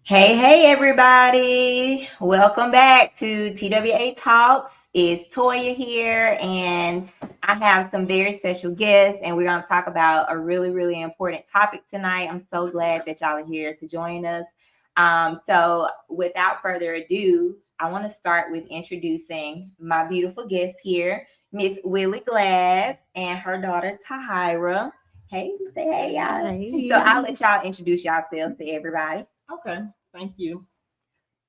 Hey, everybody. Welcome back to TWA Talks. It's Toya here, and I have some very special guests, and we're going to talk about a really important topic tonight. I'm so glad that y'all are here to join us. So, without further ado, I want to start with introducing my beautiful guest here, Miss Willie Glass, and her daughter, Tahyrah. Hey, say hey, y'all. Hey. So, I'll let y'all introduce yourselves to everybody. Okay, thank you.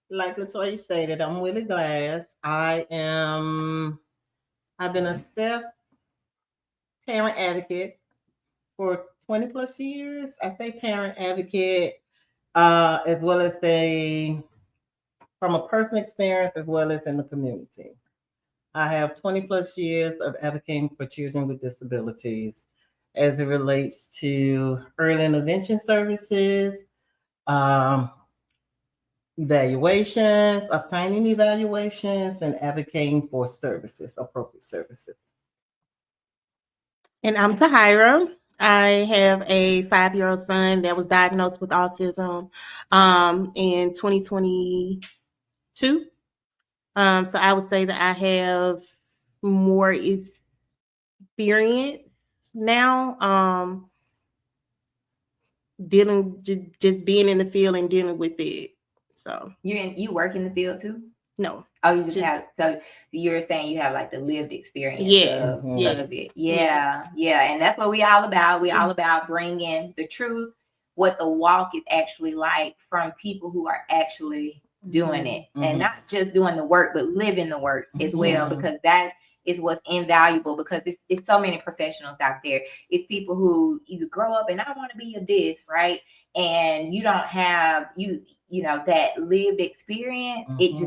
Like LaToya stated, I'm Willie Glass. I've been a self-parent advocate for 20 plus years. I say parent advocate as well as from a personal experience as well as in the community. I have 20 plus years of advocating for children with disabilities as it relates to early intervention services, um, evaluations, obtaining evaluations, and advocating for services, appropriate services. And I'm Tahyrah. I have a 5-year-old son that was diagnosed with autism in 2022. So I would say that I have more experience now dealing, just being in the field and dealing with it. So You work in the field too? no. Oh, you just have, so you're saying you have like the lived experience Yeah. of it. Yes. Yeah. And that's what we all about. We all about bringing the truth, what the walk is actually like from people who are actually doing it and not just doing the work, but living the work as well, because that is what's invaluable, because it's so many professionals out there. It's people who you grow up and I want to be a this, right? And you don't have you know that lived experience. It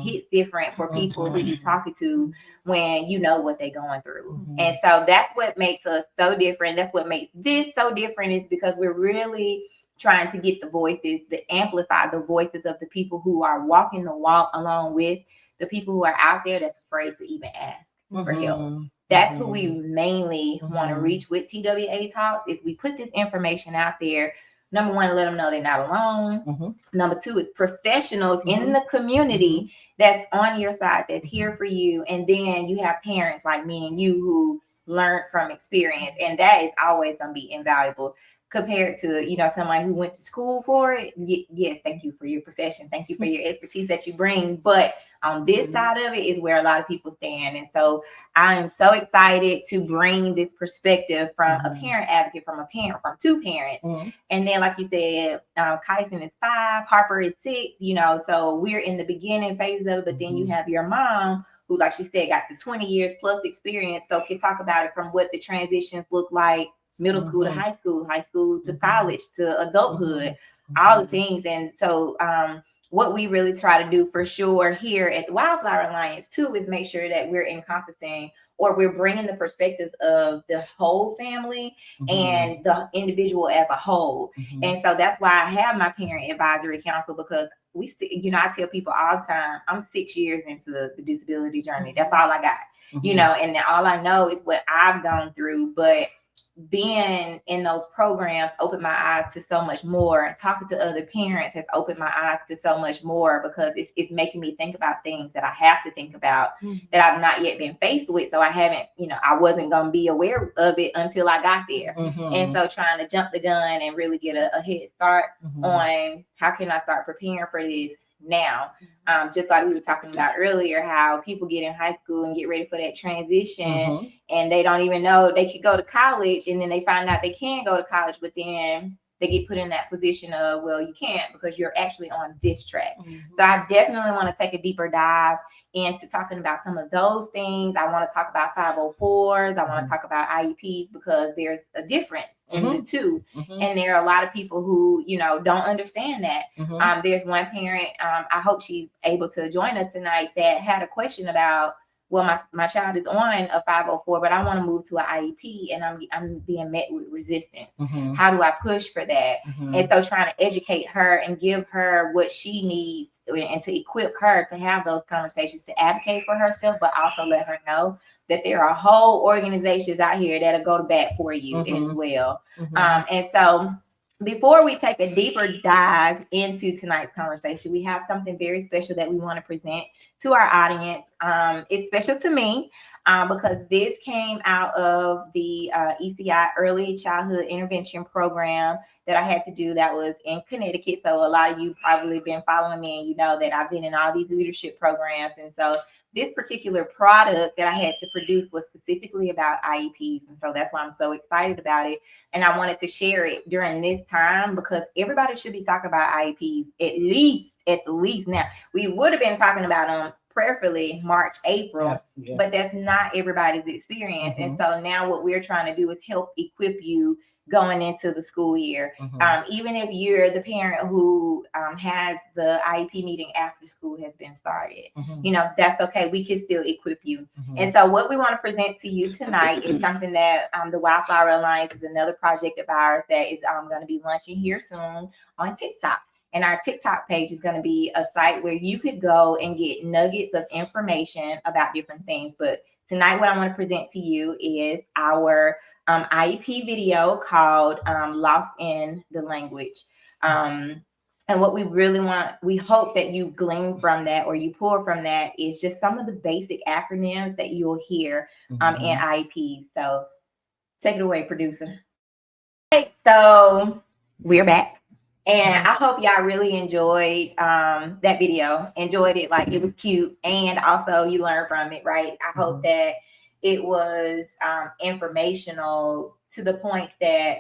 hits different for people who you're talking to when you know what they're going through. And so that's what makes us so different. That's what makes this so different, is because we're really trying to get the voices, to amplify the voices of the people who are walking the walk, along with the people who are out there that's afraid to even ask for help. That's who we mainly want to reach with TWA Talks. Is we put this information out there. Number one, let them know they're not alone. Number two is professionals in the community that's on your side, that's here for you. And then you have parents like me and you who learned from experience. And that is always going to be invaluable compared to, somebody who went to school for it. Yes, thank you for your profession. Thank you for your expertise that you bring. But on this side of it is where a lot of people stand. And so I am so excited to bring this perspective from a parent advocate, from two parents. And then, like you said, Kyson is 5, Harper is 6, so we're in the beginning phase of it. But then you have your mom who, like she said, got the 20 years plus experience. So can talk about it from what the transitions look like, middle school to high school to college to adulthood, all the things. And so what we really try to do for sure here at the Wildflower Alliance too is make sure that we're encompassing, or we're bringing the perspectives of the whole family and the individual as a whole. And so that's why I have my parent advisory council, because I tell people all the time, I'm 6 years into the disability journey. That's all I got, and all I know is what I've gone through. But being in those programs opened my eyes to so much more. Talking to other parents has opened my eyes to so much more, because it's making me think about things that I have to think about that I've not yet been faced with. So I haven't, I wasn't going to be aware of it until I got there. And so trying to jump the gun and really get a head start on how can I start preparing for this now. Just like we were talking about earlier, how people get in high school and get ready for that transition and they don't even know they could go to college, and then they find out they can go to college, but then they get put in that position of, well, you can't because you're actually on this track. So I definitely want to take a deeper dive into talking about some of those things. I want to talk about 504s. I want to talk about IEPs, because there's a difference in the two. And there are a lot of people who, don't understand that. There's one parent, I hope she's able to join us tonight, that had a question about, well, my child is on a 504, but I want to move to an IEP, and I'm being met with resistance. How do I push for that? And so trying to educate her and give her what she needs, and to equip her to have those conversations, to advocate for herself, but also let her know that there are whole organizations out here that'll go to bat for you as well. And so before we take a deeper dive into tonight's conversation, we have something very special that we want to present to our audience. It's special to me because this came out of the ECI Early Childhood Intervention Program that I had to do that was in Connecticut. So a lot of you probably been following me and you know that I've been in all these leadership programs. And so this particular product that I had to produce was specifically about IEPs. And so that's why I'm so excited about it. And I wanted to share it during this time because everybody should be talking about IEPs at the least now. We would have been talking about them prayerfully March, April, yes. But that's not everybody's experience. And so now what we're trying to do is help equip you going into the school year. Even if you're the parent who has the IEP meeting after school has been started, you know, that's okay. We can still equip you. And so what we want to present to you tonight is something that the Wildflower Alliance is another project of ours that is going to be launching here soon on TikTok. And our TikTok page is going to be a site where you could go and get nuggets of information about different things. But tonight, what I want to present to you is our IEP video called Lost in the Language. And what we really we hope that you glean from that or you pull from that is just some of the basic acronyms that you'll hear in IEPs. So take it away, producer. Okay, so we're back. And I hope y'all really enjoyed that video, enjoyed it like it was cute. And also you learned from it, right? I hope that it was informational to the point that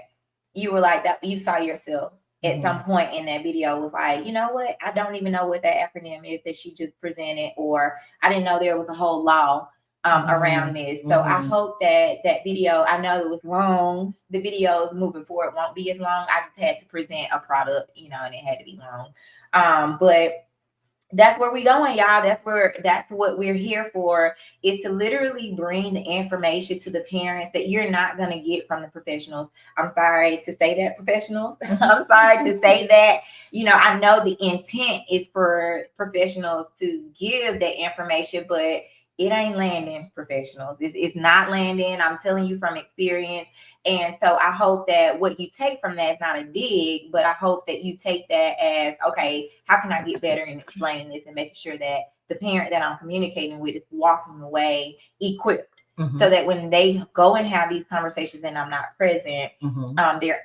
you were like that. You saw yourself at some point in that video was like, you know what? I don't even know what that acronym is that she just presented, or I didn't know there was a whole law around this. So I hope that that video, I know it was long. The videos moving forward won't be as long. I just had to present a product, you know, and it had to be long. But that's where we're going, y'all. That's what we're here for, is to literally bring the information to the parents that you're not going to get from the professionals. I'm sorry to say that, professionals. I'm sorry to say that. You know, I know the intent is for professionals to give that information, but it ain't landing, professionals. It's not landing. I'm telling you from experience. And so I hope that what you take from that is not a dig, but I hope that you take that as, okay, how can I get better in explaining this and making sure that the parent that I'm communicating with is walking away equipped. So that when they go and have these conversations and I'm not present,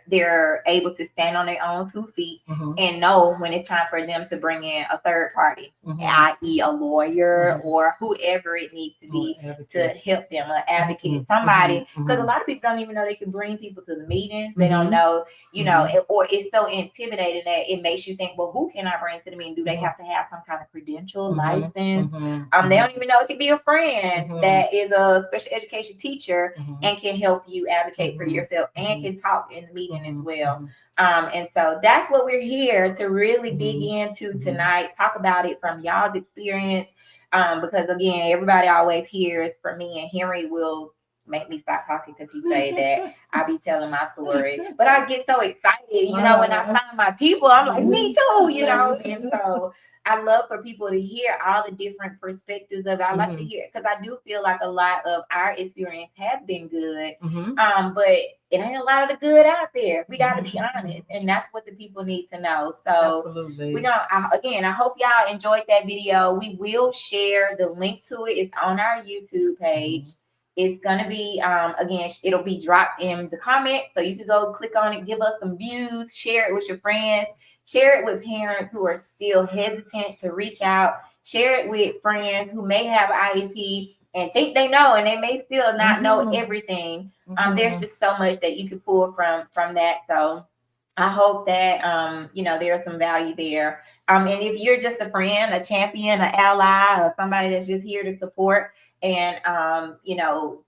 they're able to stand on their own 2 feet and know when it's time for them to bring in a third party, i.e. a lawyer or whoever it needs to be to help them, an advocate, somebody, because a lot of people don't even know they can bring people to the meetings. They don't know, you know, or it's so intimidating that it makes you think, well, who can I bring to the meeting? Do they have to have some kind of credential, license? They don't even know. It could be a friend that is a special education teacher and can help you advocate for yourself and can talk in the meeting as well. And so that's what we're here to really dig into tonight, talk about it from y'all's experience. Because again, everybody always hears from me, and Henry will make me stop talking because he say that I be telling my story. But I get so excited, you know, when I find my people, I'm like, me too, you know. And so I love for people to hear all the different perspectives of it. I like to hear, because I do feel like a lot of our experience has been good, but it ain't a lot of the good out there. We got to be honest, and that's what the people need to know. So we're gonna I hope y'all enjoyed that video. We will share the link to it. It's on our YouTube page. It's gonna be again, it'll be dropped in the comments, so you can go click on it, give us some views, share it with your friends. Share it with parents who are still hesitant to reach out. Share it with friends who may have IEP and think they know, and they may still not know everything. There's just so much that you can pull from that. So I hope that you know, there's some value there. And if you're just a friend, a champion, an ally, or somebody that's just here to support and you know,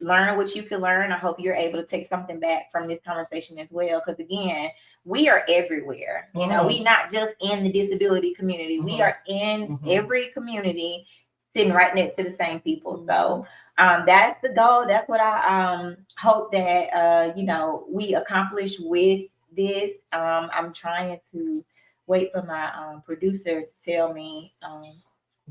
learn what you can learn, I hope you're able to take something back from this conversation as well. Because again, we are everywhere. You know, we not just in the disability community. We are in every community, sitting right next to the same people. So that's the goal. That's what I hope that you know, we accomplish with this. I'm trying to wait for my producer to tell me.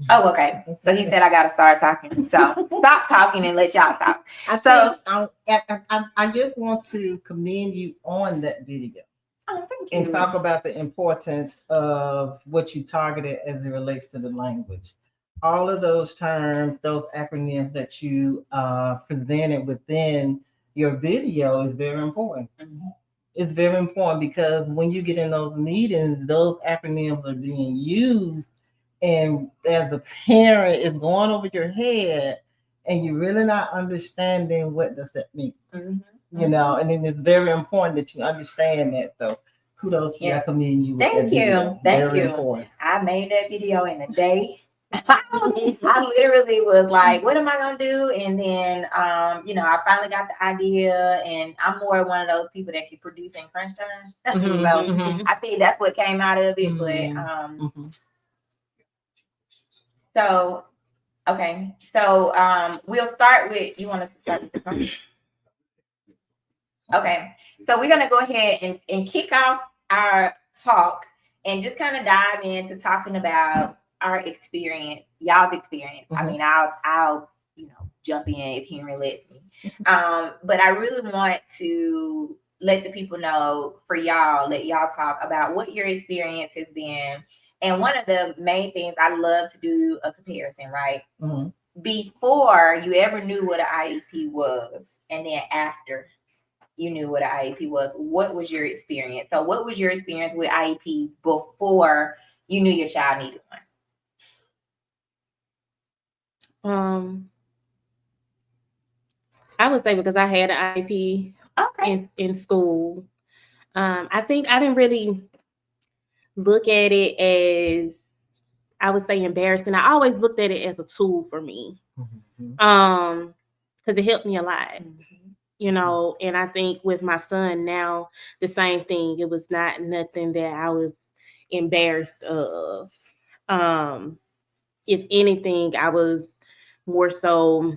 Oh, okay. So he said I gotta start talking. So stop talking and let y'all talk. I just want to commend you on that video. Oh, thank and you. talk about the importance of what you targeted as it relates to the language. All of those terms, those acronyms that you presented within your video is very important. Mhm. It's very important because when you get in those meetings, those acronyms are being used, and as a parent, it's going over your head, and you're really not understanding what does that mean. Mhm. You know, and then it's very important that you understand that. So kudos to you. I Yes. commend you with Thank that you. video. Thank Very you. important. I made that video in a day. I literally was like, what am I gonna do? And then I finally got the idea, and I'm more one of those people that can produce in crunch time. I think that's what came out of it. So okay. So we'll start with, you want us to start with the crunch? Okay. So we're gonna go ahead and kick off our talk and just kind of dive into talking about our experience, y'all's experience. I mean, I'll jump in if Henry lets me. But I really want to let the people know, for y'all, let y'all talk about what your experience has been. And one of the main things, I love to do a comparison, right? Before you ever knew what an IEP was, and then after you knew what an IEP was, what was your experience? So what was your experience with IEP before you knew your child needed one? I would say because I had an IEP in school. I think I didn't really look at it as, I would say, embarrassing. I always looked at it as a tool for me. Because it helped me a lot. And I think with my son now, the same thing. It was not nothing that I was embarrassed of. If anything, I was more so,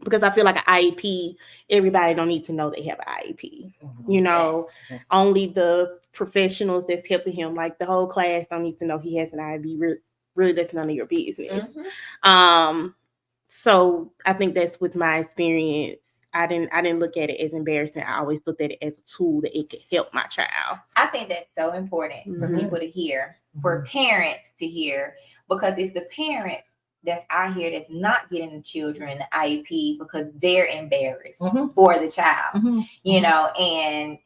because I feel like an IEP, everybody don't need to know they have an IEP. Only the professionals that's helping him, like the whole class, don't need to know he has an IEP. Really, that's none of your business. So I think that's with my experience. I didn't look at it as embarrassing. I always looked at it as a tool that it could help my child. I think that's so important for people to hear, for parents to hear, because it's the parents that's out here that's not getting the children the IEP because they're embarrassed for the child, and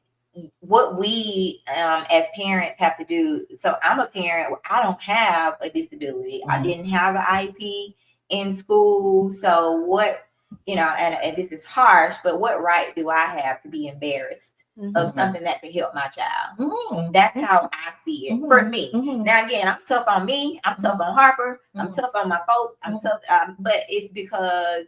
what we as parents have to do. So I'm a parent. I don't have a disability. I didn't have an IEP in school. So what, and this is harsh, but what right do I have to be embarrassed of something that could help my child? That's how I see it for me. Now, again, I'm tough on me. I'm tough on Harper. I'm tough on my folks. I'm tough, but it's because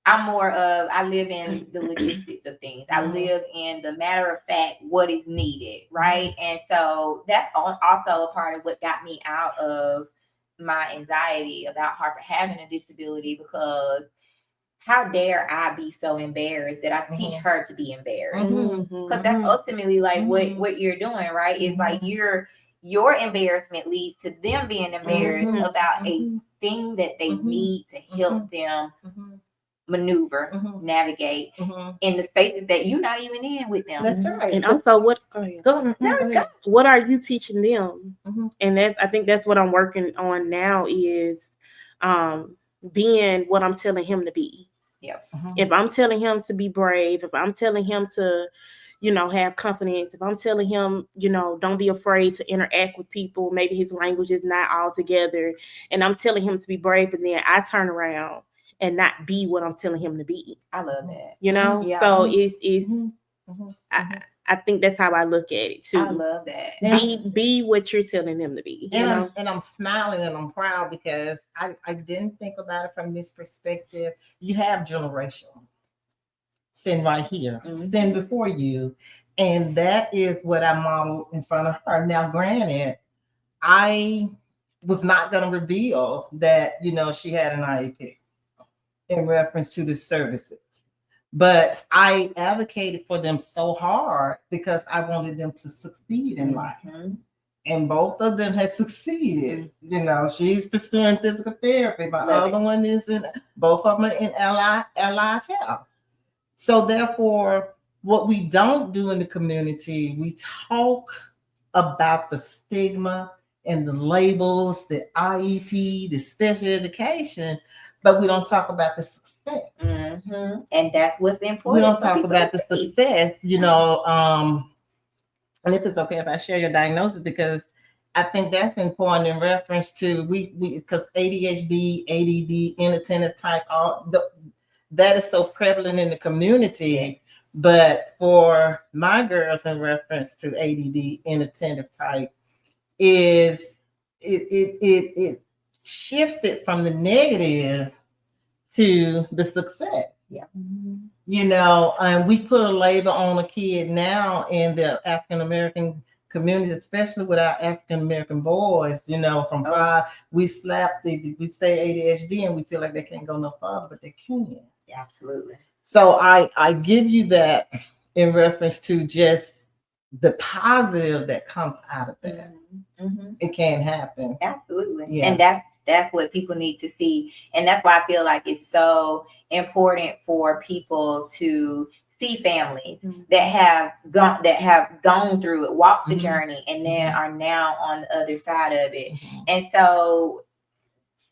I'm more of, I live in the logistics of things. I live in the matter of fact, what is needed, right? And so that's also a part of what got me out of my anxiety about Harper having a disability, because how dare I be so embarrassed that I teach her to be embarrassed? Because that's ultimately like what you're doing, right? It's like your embarrassment leads to them being embarrassed about a thing that they need to help them maneuver, navigate in the spaces that you're not even in with them. That's right. And also, what are you teaching them? And I think that's what I'm working on now, is being what I'm telling him to be. If I'm telling him to be brave, if I'm telling him to, have confidence, if I'm telling him, don't be afraid to interact with people, maybe his language is not all together, and I'm telling him to be brave, but then I turn around and not be what I'm telling him to be. I love that. So it's I think that's how I look at it too. I love that. Be what you're telling them to be. And I'm smiling and I'm proud because I didn't think about it from this perspective. You have generational sin right here, stand before you. And that is what I modeled in front of her. Now, granted, I was not going to reveal that, she had an IEP in reference to the services. But I advocated for them so hard because I wanted them to succeed in life. And both of them had succeeded. She's pursuing physical therapy. My other one is both of them are in allied health. So therefore, What we don't do in the community, we talk about the stigma and the labels, the IEP, the special education, but we don't talk about the success. And that's what's important. We don't talk about the success, and if it's okay if I share your diagnosis, because I think that's important in reference to because ADHD, ADD, inattentive type, that is so prevalent in the community. But for my girls, in reference to ADD, inattentive type, is it shifted from the negative to the success. Yeah. And we put a label on a kid now in the African American community, especially with our African American boys. From 5, we say ADHD, and we feel like they can't go no farther, but they can. Yeah, absolutely. So I give you that in reference to just the positive that comes out of that. It can happen. Absolutely. Yeah. And that's what people need to see. And that's why I feel like it's so important for people to see families that have gone through it, walked the journey, and then are now on the other side of it. And so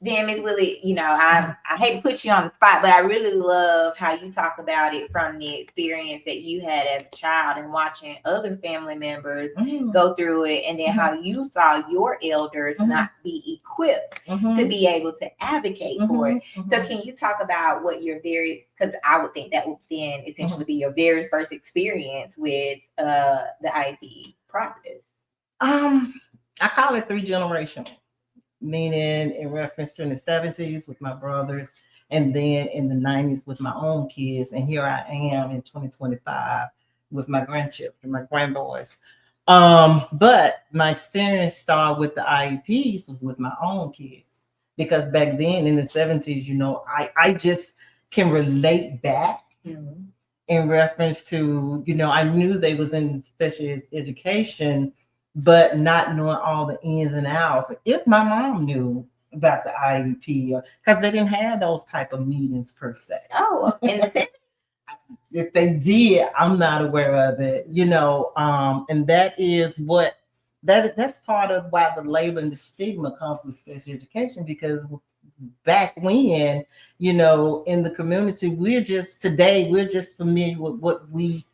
then, Ms. Willie, I hate to put you on the spot, but I really love how you talk about it from the experience that you had as a child and watching other family members go through it, and then how you saw your elders not be equipped to be able to advocate for it. So can you talk about what because I would think that would then essentially be your very first experience with the IEP process? I call it 3-generational. Meaning in reference to in the 70s with my brothers, and then in the 90s with my own kids. And here I am in 2025 with my grandchildren, my grandboys. But my experience started with the IEPs was with my own kids. Because back then in the 70s, I just can relate back in reference to, I knew they was in special education, but not knowing all the ins and outs. If my mom knew about the IEP, because they didn't have those type of meetings per se. Oh, if they did, I'm not aware of it, and that is that's part of why the label and the stigma comes with special education, because back when, in the community, we're just familiar with what we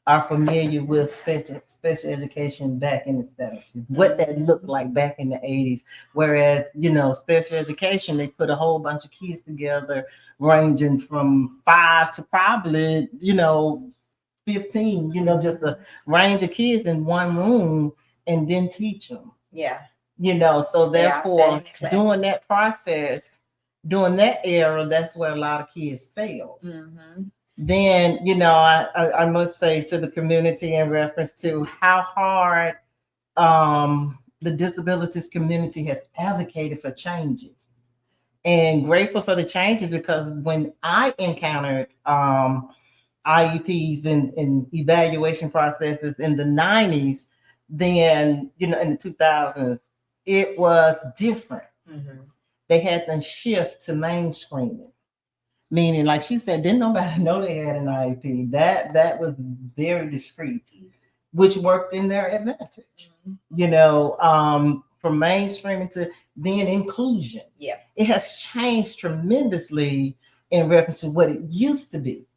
are familiar with special education back in the 70s, what that looked like back in the 80s. Whereas, special education, they put a whole bunch of kids together, ranging from 5 to probably, 15, just a range of kids in one room, and then teach them. Yeah. So therefore, during that process, during that era, that's where a lot of kids failed. Then, I must say to the community in reference to how hard the disabilities community has advocated for changes, and grateful for the changes, because when I encountered IEPs and evaluation processes in the 90s, then, in the 2000s, it was different. They had them shift to mainstreaming. Meaning, like she said, didn't nobody know they had an IEP. That was very discreet, which worked in their advantage. From mainstreaming to then inclusion. Yeah, it has changed tremendously in reference to what it used to be.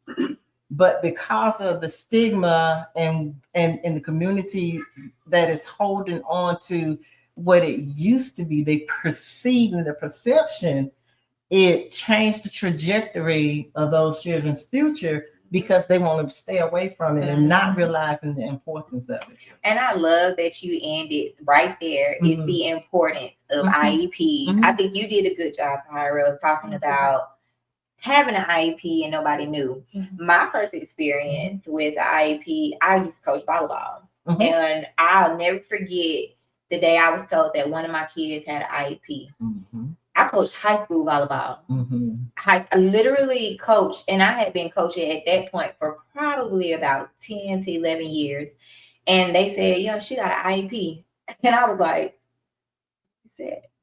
But because of the stigma and the community that is holding on to what it used to be, they perceive in the perception, it changed the trajectory of those children's future, because they want to stay away from it and not realizing the importance of it. And I love that you ended right there. Is the importance of IEPs. I think you did a good job, Tahyrah, of talking about having an IEP and nobody knew. My first experience with the IEP, I used to coach volleyball. And I'll never forget the day I was told that one of my kids had an IEP. I coached high school volleyball. I literally coached, and I had been coaching at that point for probably about 10 to 11 years. And they said, "Yeah, she got an IEP." And I was like,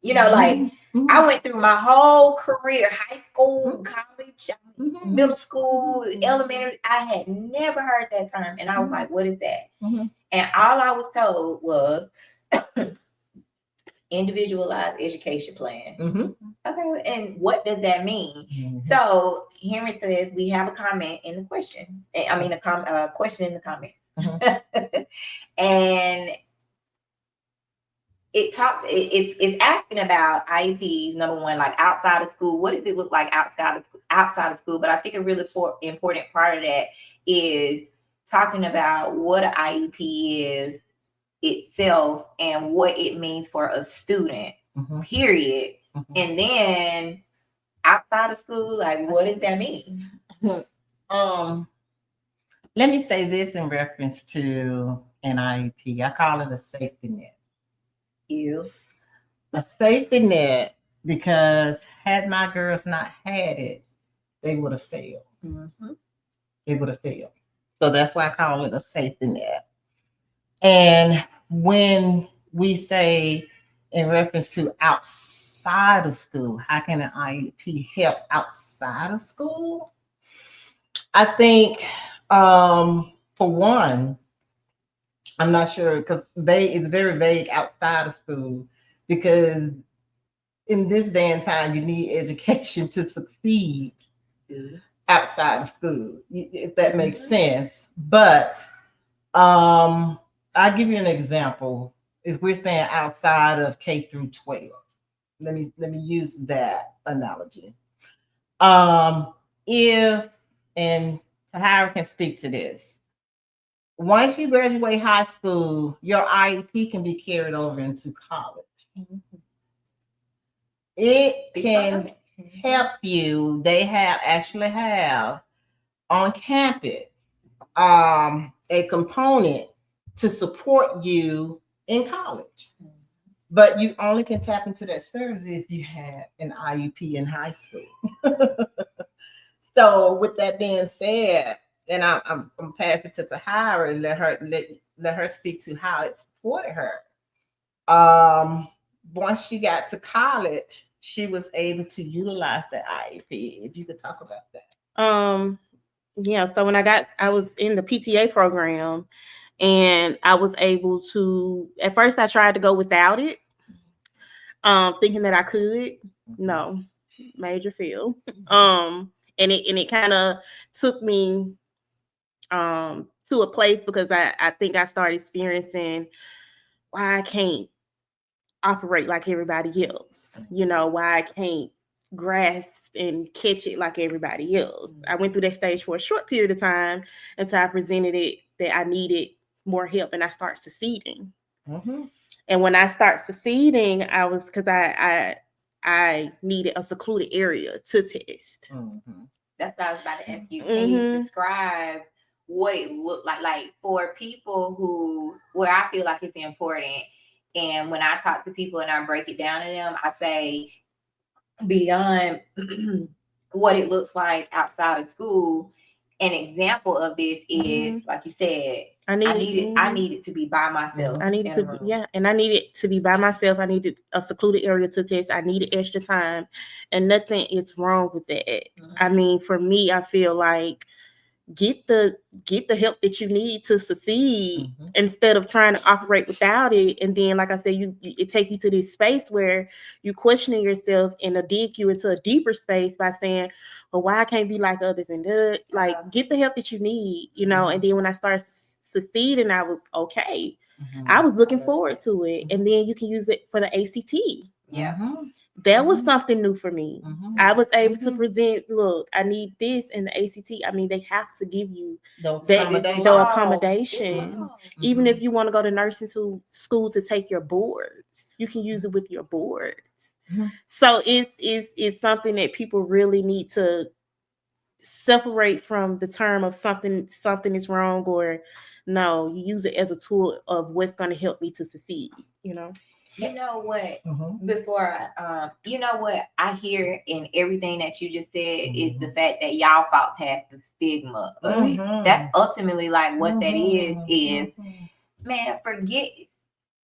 You know, like I went through my whole career, high school, college, middle school, elementary. I had never heard that term. And I was like, what is that? And all I was told was individualized education plan. Okay, and what does that mean? So Henry says we have a comment in the question. I mean, a question in the comment. And it's asking about IEPs, number one, like outside of school. What does it look like outside of school? But I think a really important part of that is talking about what an IEP is itself and what it means for a student, period. And then outside of school, like what does that mean? Let me say this in reference to an IEP. I call it a safety net. Is a safety net, because had my girls not had it, they would have failed. They would have failed. So that's why I call it a safety net. And when we say in reference to outside of school, how can an IEP help outside of school? I think for one, I'm not sure, because it's very vague outside of school, because in this day and time, you need education to succeed outside of school, if that makes sense. But I'll give you an example. If we're saying outside of K through 12, let me use that analogy. If, and Tahyrah can speak to this, once you graduate high school, your IEP can be carried over into college. It can help you. They actually have on campus a component to support you in college. But you only can tap into that service if you have an IEP in high school. So with that being said, and I'm passing to Tahyrah and let her speak to how it supported her. Once she got to college, she was able to utilize the IEP. If you could talk about that. Yeah. So when I was in the PTA program, and I was able to. At first, I tried to go without it, thinking that I could. No, major fail. And it kind of took me to a place, because I think I started experiencing why I can't operate like everybody else, why I can't grasp and catch it like everybody else. I went through that stage for a short period of time until I presented it that I needed more help, and I start succeeding. And when I start succeeding, because I needed a secluded area to test. That's what I was about to ask you. Can you describe what it looked like for people where I feel like it's important? And when I talk to people and I break it down to them, I say beyond what it looks like outside of school. An example of this is, like you said, I needed to be by myself. I needed to be by myself. I needed a secluded area to test. I needed extra time, and nothing is wrong with that. I mean, for me, I feel like get the help that you need to succeed instead of trying to operate without it. And then, like I said, it takes you to this space where you questioning yourself, and it'll dig you into a deeper space by saying, well, why I can't be like others? And get the help that you need, And then when I started succeeding, I was okay. I was looking forward to it. And then you can use it for the ACT. That was something new for me. I was able to present, look, I need this in the ACT. I mean, they have to give you those accommodations. Even if you want to go to nursing school to take your boards, you can use it with your boards. So it's something that people really need to separate from the term of something is wrong, or no, you use it as a tool of what's going to help me to succeed, You know what? Before, what I hear in everything that you just said is the fact that y'all fought past the stigma of it. That's ultimately like what that is, man, forget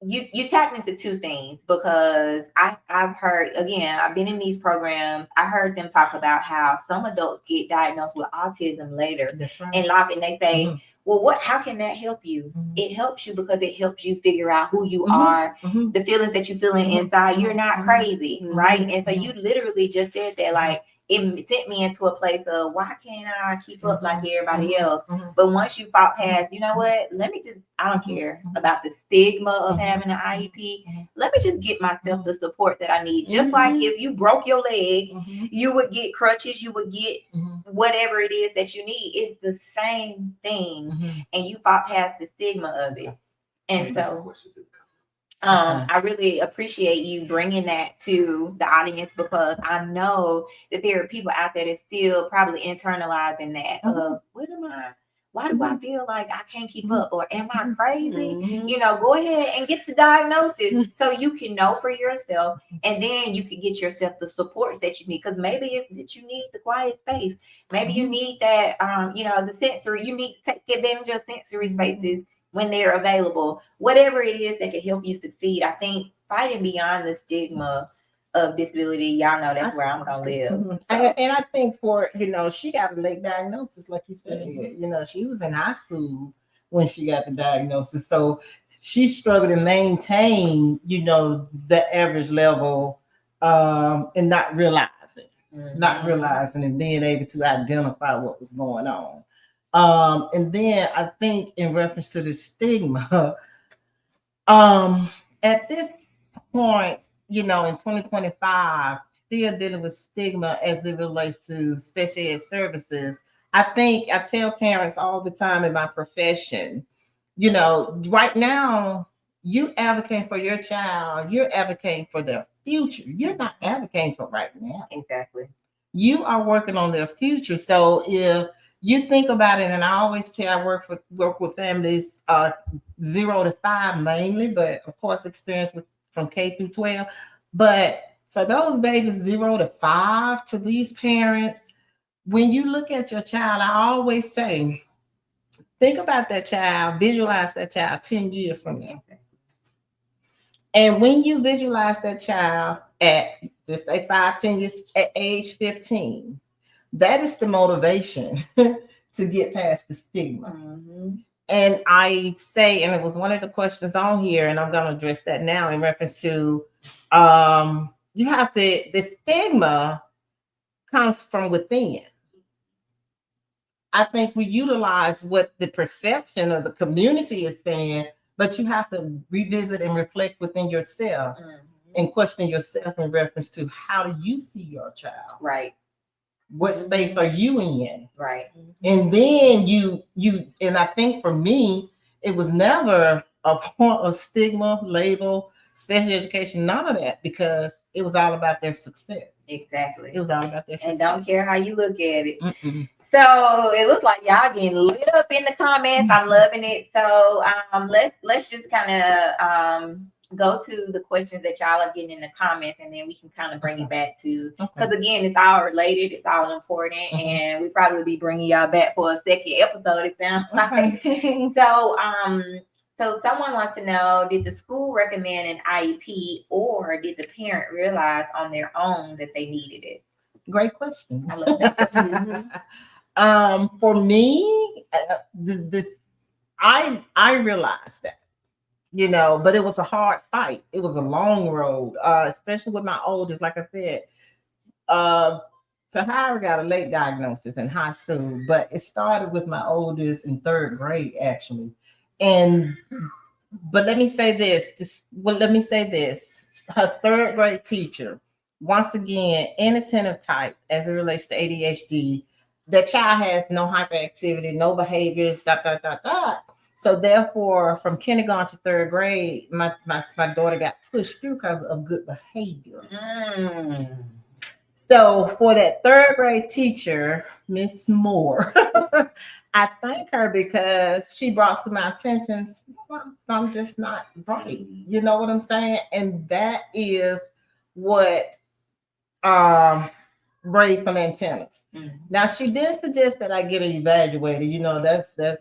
you tapped into two things, because I've heard, again, I've been in these programs. I heard them talk about how some adults get diagnosed with autism later in life, and they say, well, how can that help you? It helps you because it helps you figure out who you are, the feelings that you're feeling inside. You're not crazy, right? And so you literally just said that, like, it sent me into a place of, why can't I keep up like everybody else? But once you fought past, you know what? I don't care about the stigma of having an IEP. Let me just get myself the support that I need. Just like if you broke your leg, you would get crutches, you would get whatever it is that you need. It's the same thing. And you fought past the stigma of it. And so I really appreciate you bringing that to the audience, because I know that there are people out there that still probably internalizing that. Why do I feel like I can't keep up? Or am I crazy? You know, go ahead and get the diagnosis so you can know for yourself, and then you can get yourself the supports that you need. Because maybe it's that you need the quiet space. Maybe you need that, the sensory. You need to take advantage of sensory spaces when they're available. Whatever it is that can help you succeed. I think fighting beyond the stigma of disability, y'all know that's where I'm gonna live. And I think she got a late diagnosis, like you said. She was in high school when she got the diagnosis, so she struggled to maintain the average level, and not realizing and being able to identify what was going on. And then I think in reference to the stigma, at this point, in 2025, still dealing with stigma as it relates to special ed services. I think I tell parents all the time in my profession, right now, you advocating for your child, you're advocating for their future. You're not advocating for right now. Exactly. You are working on their future. So if you think about it, and I always tell I work with families 0 to 5 mainly, but of course experience from K through 12. But for those babies 0 to 5, to these parents, when you look at your child, I always say, think about that child, visualize that child 10 years from now. And when you visualize that child at just 5-10 years, at age 15, that is the motivation to get past the stigma. And I say, and it was one of the questions on here, and I'm going to address that now in reference to, you have the stigma comes from within. I think we utilize what the perception of the community is saying, but you have to revisit and reflect within yourself and question yourself in reference to, how do you see your child? Right. What space are you in? Right. And then you, and I think for me, it was never a point of stigma, label, special education, none of that, because it was all about their success. Exactly. It was all about their success. And don't care how you look at it. So it looks like y'all getting lit up in the comments. I'm loving it. So let's just kind of go to the questions that y'all are getting in the comments, and then we can kind of bring it back to, because again, it's all related, it's all important, and we probably will be bringing y'all back for a second episode, it sounds like. So someone wants to know, did the school recommend an IEP, or did the parent realize on their own that they needed it? Great question. I love that question. For me, I realized that, but it was a hard fight. It was a long road, especially with my oldest. Like I said, Tahyrah got a late diagnosis in high school, but it started with my oldest in 3rd grade, actually. But let me say this. Her 3rd grade teacher, once again, inattentive type as it relates to ADHD. The child has no hyperactivity, no behaviors, ... So therefore, from kindergarten to 3rd grade, my daughter got pushed through because of good behavior. So for that 3rd grade teacher, Miss Moore, I thank her, because she brought to my attention something just not right. You know what I'm saying? And that is what raised some antennas. Now, she did suggest that I get evaluated.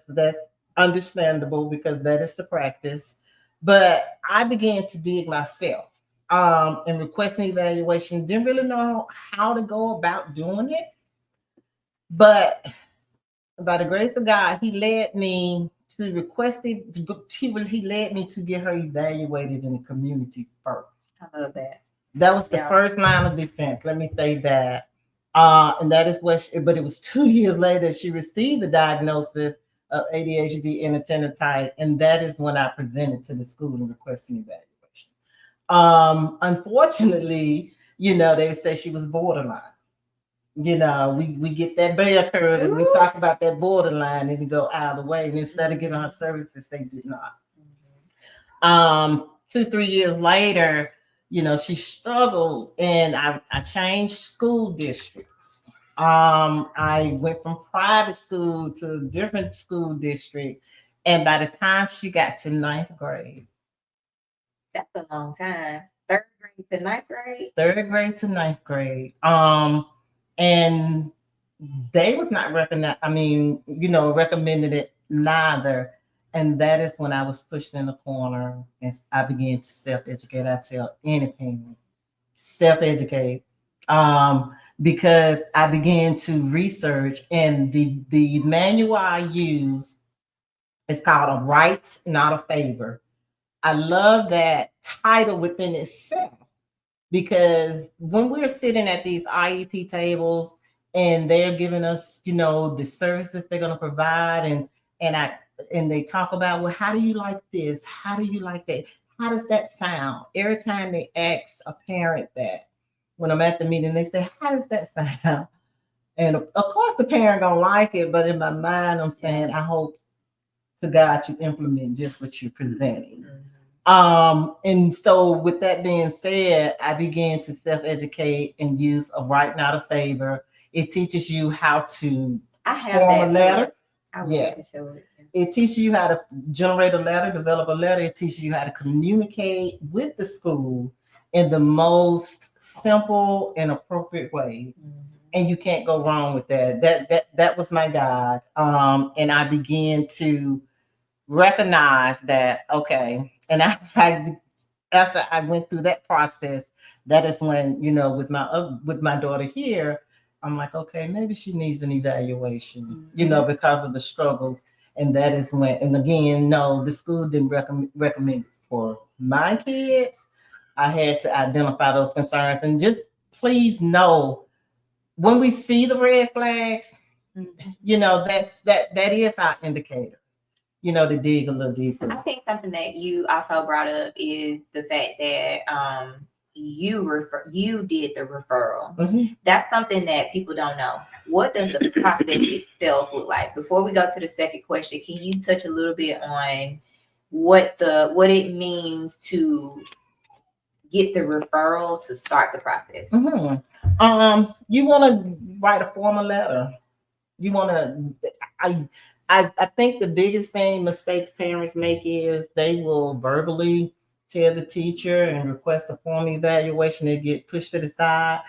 That's understandable, because that is the practice. But I began to dig myself and requesting evaluation. Didn't really know how to go about doing it. But by the grace of God, he led me to request it. He led me to get her evaluated in the community first. I love that. That was the first line of defense. Let me say that. And that is what, but it was 2 years later she received the diagnosis of ADHD inattentive type, and that is when I presented to the school and requested an evaluation. Unfortunately, they say she was borderline. We get that bell curve and we talk about that borderline and it go out of the way. And instead of getting our services, they did not. 2-3 years later, she struggled and I changed school districts. I went from private school to a different school district. And by the time she got to 9th grade. That's a long time. 3rd grade to 9th grade? 3rd grade to 9th grade. And they was not recommended it neither. And that is when I was pushed in the corner and I began to self-educate. I tell any parent, self-educate. Because I began to research, and the manual I use is called A Right, Not a Favor. I love that title within itself, because when we're sitting at these IEP tables and they're giving us, the services they're going to provide, and they talk about, well, how do you like this? How do you like that? How does that sound? Every time they ask a parent that, when I'm at the meeting, they say, how does that sound? And of course the parent don't like it, but in my mind, I'm saying, I hope to God you implement just what you're presenting. And so with that being said, I began to self-educate and use A Right, Not a Favor. It teaches you how to form a letter. It teaches you how to generate a letter, develop a letter. It teaches you how to communicate with the school in the most simple and appropriate way. And you can't go wrong with that. That was my guide. And I began to recognize that, okay. And after I went through that process, that is when, with my daughter here, I'm like, okay, maybe she needs an evaluation, because of the struggles. And that is when, and again, no, the school didn't recommend for my kids. I had to identify those concerns. And just please know, when we see the red flags, that is our indicator, to dig a little deeper. I think something that you also brought up is the fact that you did the referral. That's something that people don't know. What does the process itself look like? Before we go to the second question, can you touch a little bit on what it means to get the referral to start the process? You want to write a formal letter. You want to, I think the biggest mistakes parents make is they will verbally tell the teacher and request a formal evaluation. They get pushed to the side.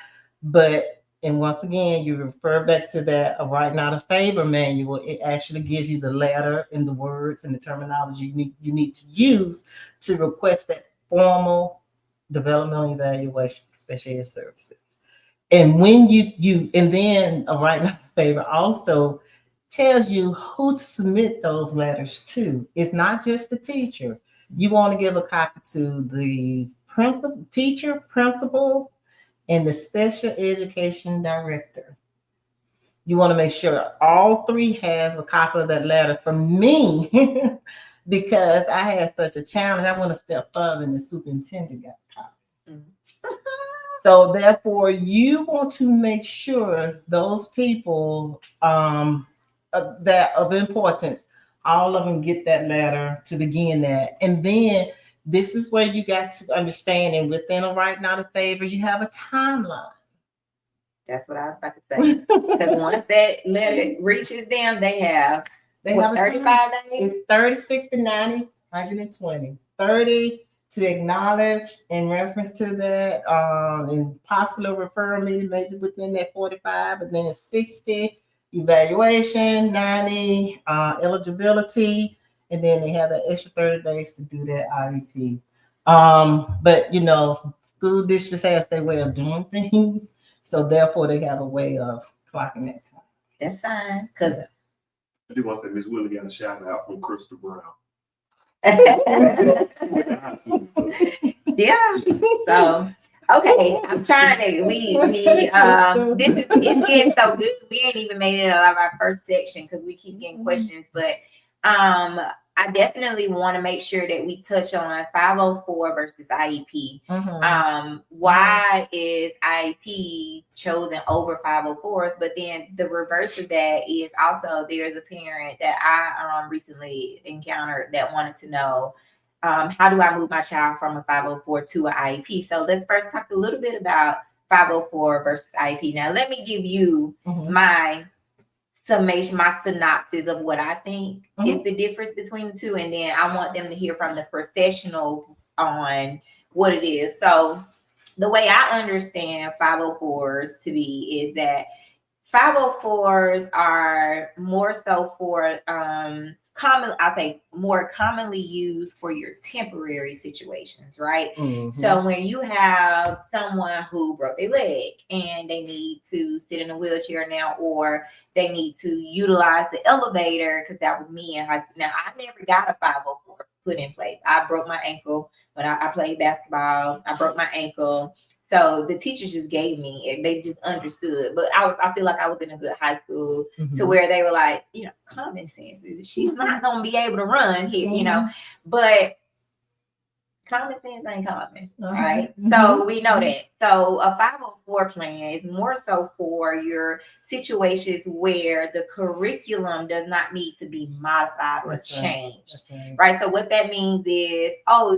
And once again, you refer back to that A Right, Not a Favor manual. It actually gives you the letter and the words and the terminology you need to use to request that formal developmental evaluation for special ed services. And when and then A Right, Not a Favor also tells you who to submit those letters to. It's not just the teacher. You want to give a copy to the teacher, principal, and the special education director. You want to make sure all three has a copy of that letter from me because I had such a challenge. I went a step further and the superintendent got a copy. So therefore, you want to make sure those people that of importance, all of them get that letter to begin that. And then this is where you got to understand, and within A Right, Not a Favor, you have a timeline. That's what I was about to say. Because once that letter reaches them, they have 35 days? It's 30, 60, 90, 120. 30 to acknowledge in reference to that, and possibly refer me maybe within that 45, but then it's 60 evaluation, 90 eligibility, and then they have that extra 30 days to do that IEP. But school districts has their way of doing things, so therefore they have a way of clocking that time. That's fine. Cause I do want to say Miss Willie got a shout out from Crystal Brown. Yeah. So okay, I'm trying to. This is it's getting so good. We ain't even made it out of our first section because we keep getting questions. But I definitely want to make sure that we touch on 504 versus IEP. Why is IEP chosen over 504s? But then the reverse of that is also there's a parent that I recently encountered that wanted to know, how do I move my child from a 504 to an IEP? So let's first talk a little bit about 504 versus IEP. Now, let me give you my summation, my synopsis of what I think is the difference between the two. And then I want them to hear from the professional on what it is. So the way I understand 504s to be is that 504s are more so for more commonly used for your temporary situations, right? So when you have someone who broke their leg and they need to sit in a wheelchair now, or they need to utilize the elevator, because that was me in high school. Now, I never got a 504 put in place. I broke my ankle when I played basketball. I broke my ankle. So the teachers just gave me it. They just understood. But I feel like I was in a good high school to where they were like, common sense. She's not going to be able to run here, But common sense ain't common, right? So we know that. So a 504 plan is more so for your situations where the curriculum does not need to be modified or changed, right? So what that means is,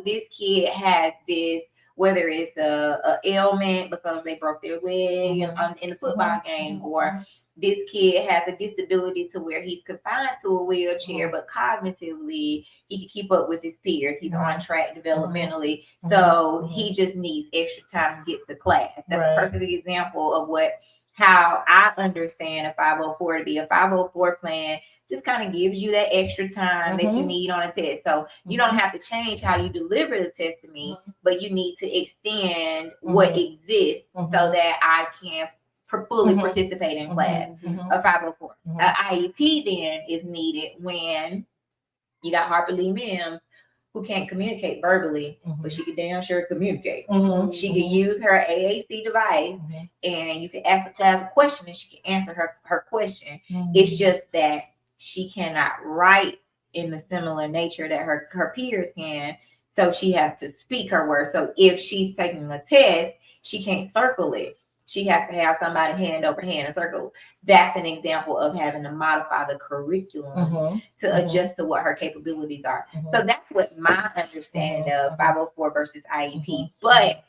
this kid has this, whether it's a ailment because they broke their leg in the football game, or this kid has a disability to where he's confined to a wheelchair, but cognitively he can keep up with his peers. He's on track developmentally, so he just needs extra time to get to class. That's a perfect example of how I understand a 504 to be. A 504 plan just kind of gives you that extra time that you need on a test. So you don't have to change how you deliver the test to me, but you need to extend what exists so that I can fully participate in class. A 504. An IEP then is needed when you got Harper Lee Mims who can't communicate verbally, but she can damn sure communicate. She can use her AAC device, and you can ask the class a question and she can answer her question. It's just that she cannot write in the similar nature that her peers can. So she has to speak her words. So if she's taking a test, she can't circle it. She has to have somebody hand over hand and circle. That's an example of having to modify the curriculum to adjust to what her capabilities are. So that's what my understanding of 504 versus IEP. But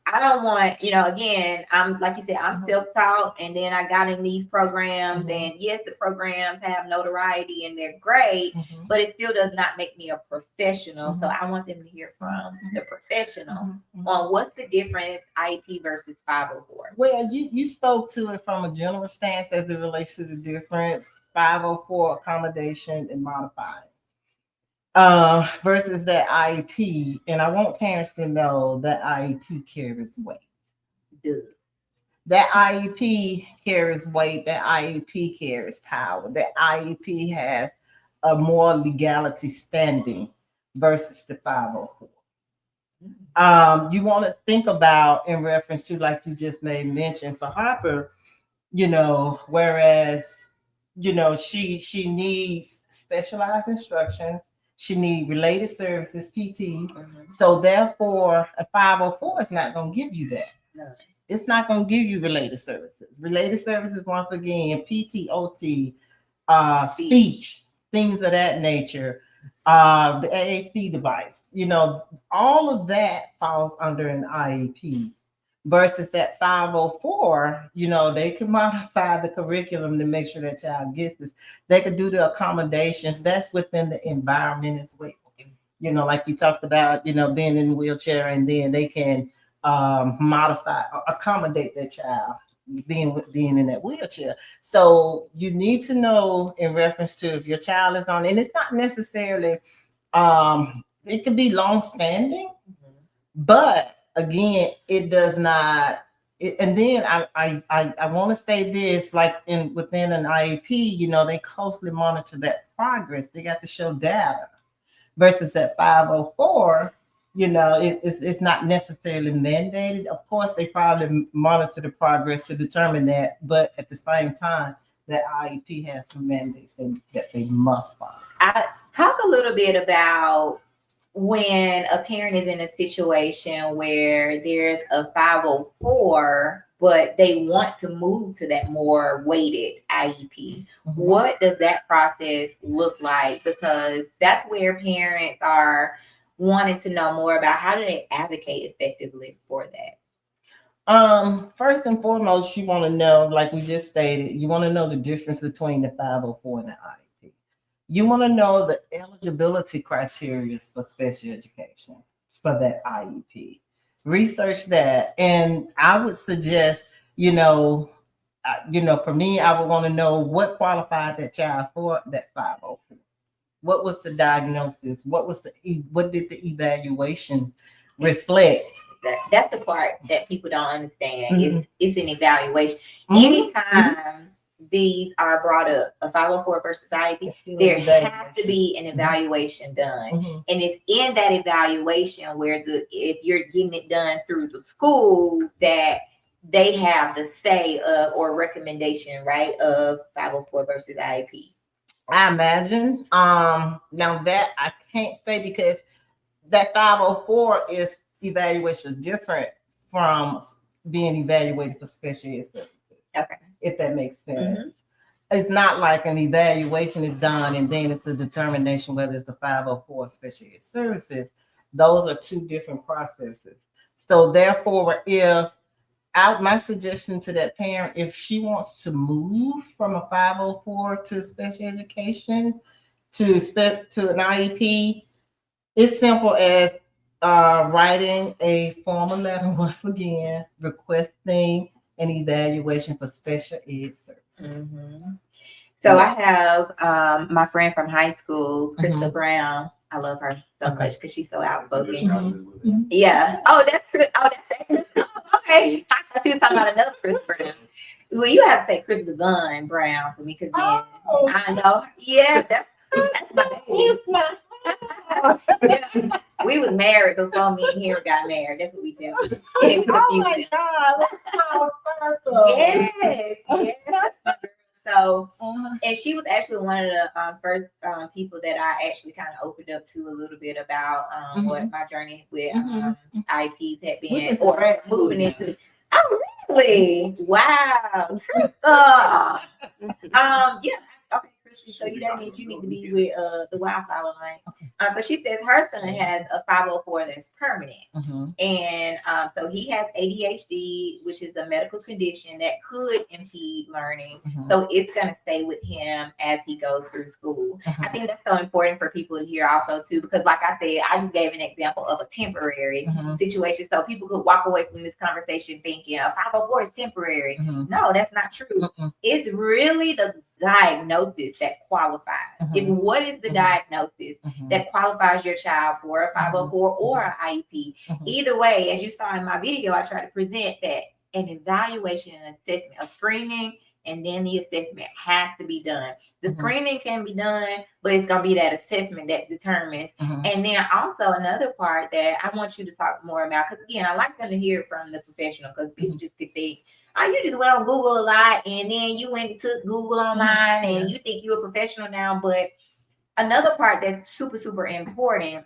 I don't want, again, I'm like you said, I'm self-taught, and then I got in these programs, and yes, the programs have notoriety and they're great, but it still does not make me a professional. So I want them to hear from the professional on what's the difference IEP versus 504. Well, you spoke to it from a general stance as it relates to the difference 504 accommodation and modifying versus that IEP. And I want parents to know that IEP carries weight. That IEP carries weight. That IEP carries power. That IEP has a more legality standing versus the 504. You want to think about in reference to, like you just made mention for Harper, whereas, she needs specialized instructions. She needs related services, PT. So therefore, a 504 is not going to give you that. No. It's not going to give you related services. Related services, once again, PT, OT, speech, things of that nature, the AAC device, all of that falls under an IEP. Versus that 504, they can modify the curriculum to make sure that child gets this. They could do the accommodations. That's within the environment as well. Like you talked about, being in a wheelchair, and then they can accommodate that child being in that wheelchair. So you need to know in reference to if your child is on, and it's not necessarily it could be long standing, but again, it does not. And then I want to say this, like within an IEP, they closely monitor that progress. They got to show data versus at 504. It's not necessarily mandated. Of course, they probably monitor the progress to determine that, but at the same time, that IEP has some mandates that they must follow. I talk a little bit about when a parent is in a situation where there's a 504, but they want to move to that more weighted IEP. What does that process look like? Because that's where parents are wanting to know more about how do they advocate effectively for that. First and foremost, you want to know, like we just stated, you want to know the difference between the 504 and the IEP. You want to know the eligibility criteria for special education for that IEP. Research that, and I would suggest, for me, I would want to know what qualified that child for that 504. What was the diagnosis? What did the evaluation reflect? That's the part that people don't understand. It's an evaluation. Anytime these are brought up, a 504 versus IEP, there has to be an evaluation done. And it's in that evaluation where if you're getting it done through the school, that they have the say of or recommendation, right, of 504 versus IEP. I imagine. Now that I can't say, because that 504 is evaluation different from being evaluated for special ed services. Okay. If that makes sense. It's not like an evaluation is done and then it's a determination whether it's a 504 special ed services. Those are two different processes. So therefore, my suggestion to that parent, if she wants to move from a 504 to special education to an IEP, it's simple as writing a formal letter, once again, requesting an evaluation for special ed services. So I have my friend from high school, Krista Brown. I love her so much because she's so outspoken. Yeah. Oh, that's Chris. Oh, that's Chris. Oh, okay. I thought you were talking about another Chris Brown. Well, you have to say Chris Devon Brown for me, because then I know. Yeah, that's my name. Yeah. We was married before me and Hero got married. That's what we do. Yeah, we Oh my God, that's our circle. Yes. So, and she was actually one of the first people that I actually kind of opened up to a little bit about what my journey with IEPs had been, or moving into. Oh, really? Wow. Yeah. Okay, Christy. So that means you need to be with the Wildflower Line. So she says her son has a 504 that's permanent, and so he has ADHD, which is a medical condition that could impede learning. So it's gonna stay with him as he goes through school. I think that's so important for people to hear also too, because like I said, I just gave an example of a temporary situation, so people could walk away from this conversation thinking a 504 is temporary. No, that's not true. It's really the diagnosis that qualifies. It's what is the diagnosis that qualifies your child for a 504 or an IEP. Either way, as you saw in my video, I try to present that an evaluation and assessment, a screening, and then the assessment has to be done. The screening can be done, but it's going to be that assessment that determines. And then also another part that I want you to talk more about, because again, I like them to hear it from the professional, because people just think you just went on Google a lot, and then you went and took Google online, and you think you're a professional now. But another part that's super, super important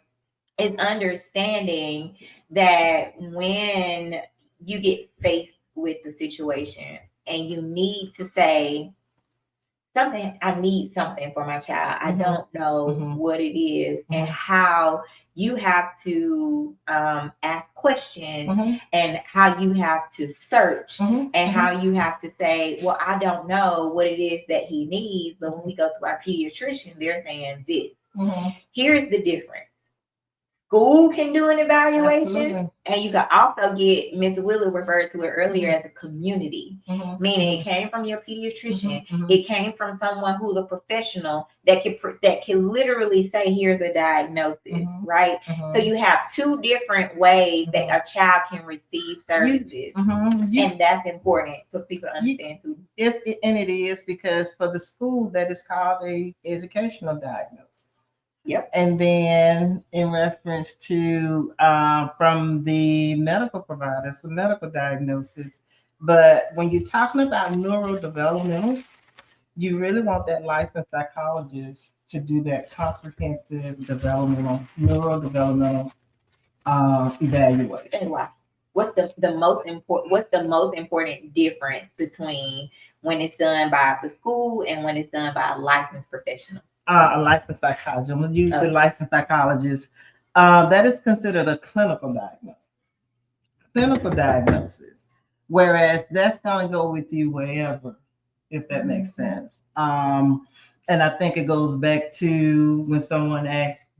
is understanding that when you get faced with the situation and you need to say something, I need something for my child, I don't know what it is, and how you have to ask questions, and how you have to search, and how you have to say, well, I don't know what it is that he needs, but when we go to our pediatrician, they're saying this. Here's the difference. school can do an evaluation, Absolutely. and you can also get, Ms. Willie referred to it earlier as a community, Mhm. meaning it came from your pediatrician, Mhm. it came from someone who's a professional that can literally say, here's a diagnosis, Mhm. right? Mhm. So you have two different ways that a child can receive services, and that's important for people to understand too. It is because for the school that is called a educational diagnosis. Yep. And then in reference to from the medical providers, the medical diagnosis. But when you're talking about neurodevelopmental, you really want that licensed psychologist to do that comprehensive neurodevelopmental evaluation. And why? What's the most important difference between when it's done by the school and when it's done by a licensed professional? A licensed psychologist. I'm going to use the licensed psychologist. That is considered a clinical diagnosis. Whereas that's going to go with you wherever, if that makes sense. And I think it goes back to when someone asked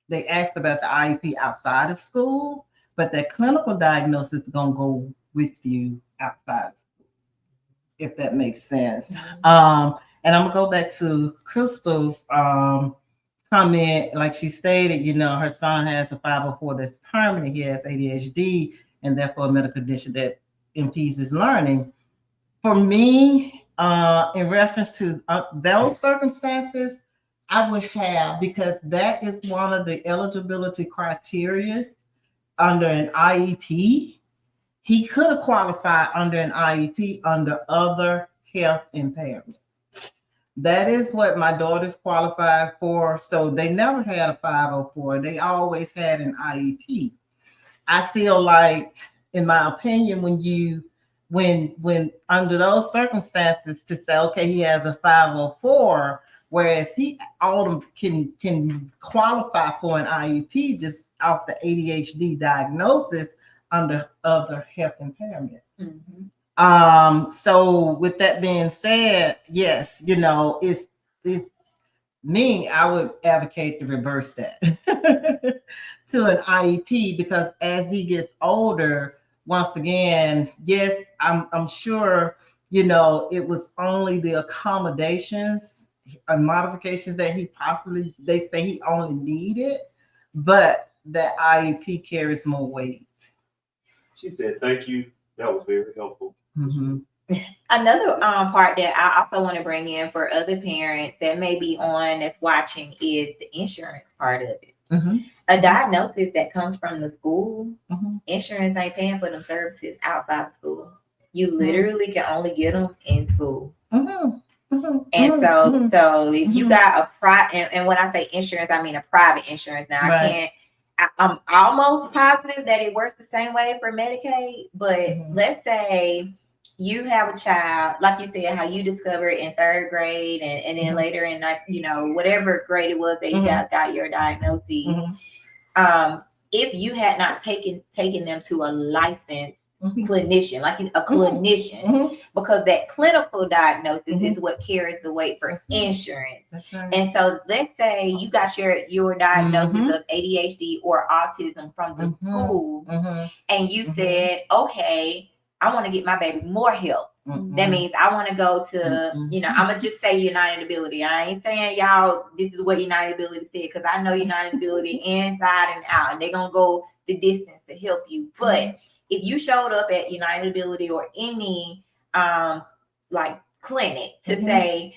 about the IEP outside of school, but that clinical diagnosis is going to go with you outside of school, if that makes sense. And I'm going to go back to Crystal's comment. Like she stated, her son has a 504 that's permanent. He has ADHD and therefore a medical condition that impedes his learning. For me, in reference to those circumstances, I would have, because that is one of the eligibility criteria under an IEP. He could have qualified under an IEP under other health impairments. That is what my daughters qualified for. So they never had a 504. They always had an IEP. I feel like, in my opinion, when under those circumstances, to say, okay, he has a 504, whereas he can qualify for an IEP just off the ADHD diagnosis under other health impairment. So with that being said, yes, it's me, I would advocate to reverse that to an IEP, because as he gets older, once again, yes, I'm sure, it was only the accommodations and modifications that they say he only needed, but that IEP carries more weight. She said, thank you. That was very helpful. Another part that I also want to bring in for other parents that may be that's watching is the insurance part of it. A diagnosis that comes from the school, insurance ain't paying for them services outside of school. You literally can only get them in school. And so if you got a private, and when I say insurance, I mean a private insurance. Now I'm almost positive that it works the same way for Medicaid, but let's say you have a child, like you said, how you discovered in third grade and then later in, whatever grade it was that you guys got your diagnosis. If you had not taken them to a licensed clinician, like a clinician, because that clinical diagnosis is what carries the weight for insurance. That's right. And so let's say you got your diagnosis of ADHD or autism from the school, and you said, okay, I want to get my baby more help. That means I want to go to, I'm going to just say United Ability. I ain't saying y'all, this is what United Ability said, because I know United Ability inside and out, and they're going to go the distance to help you. But if you showed up at United Ability or any clinic to say,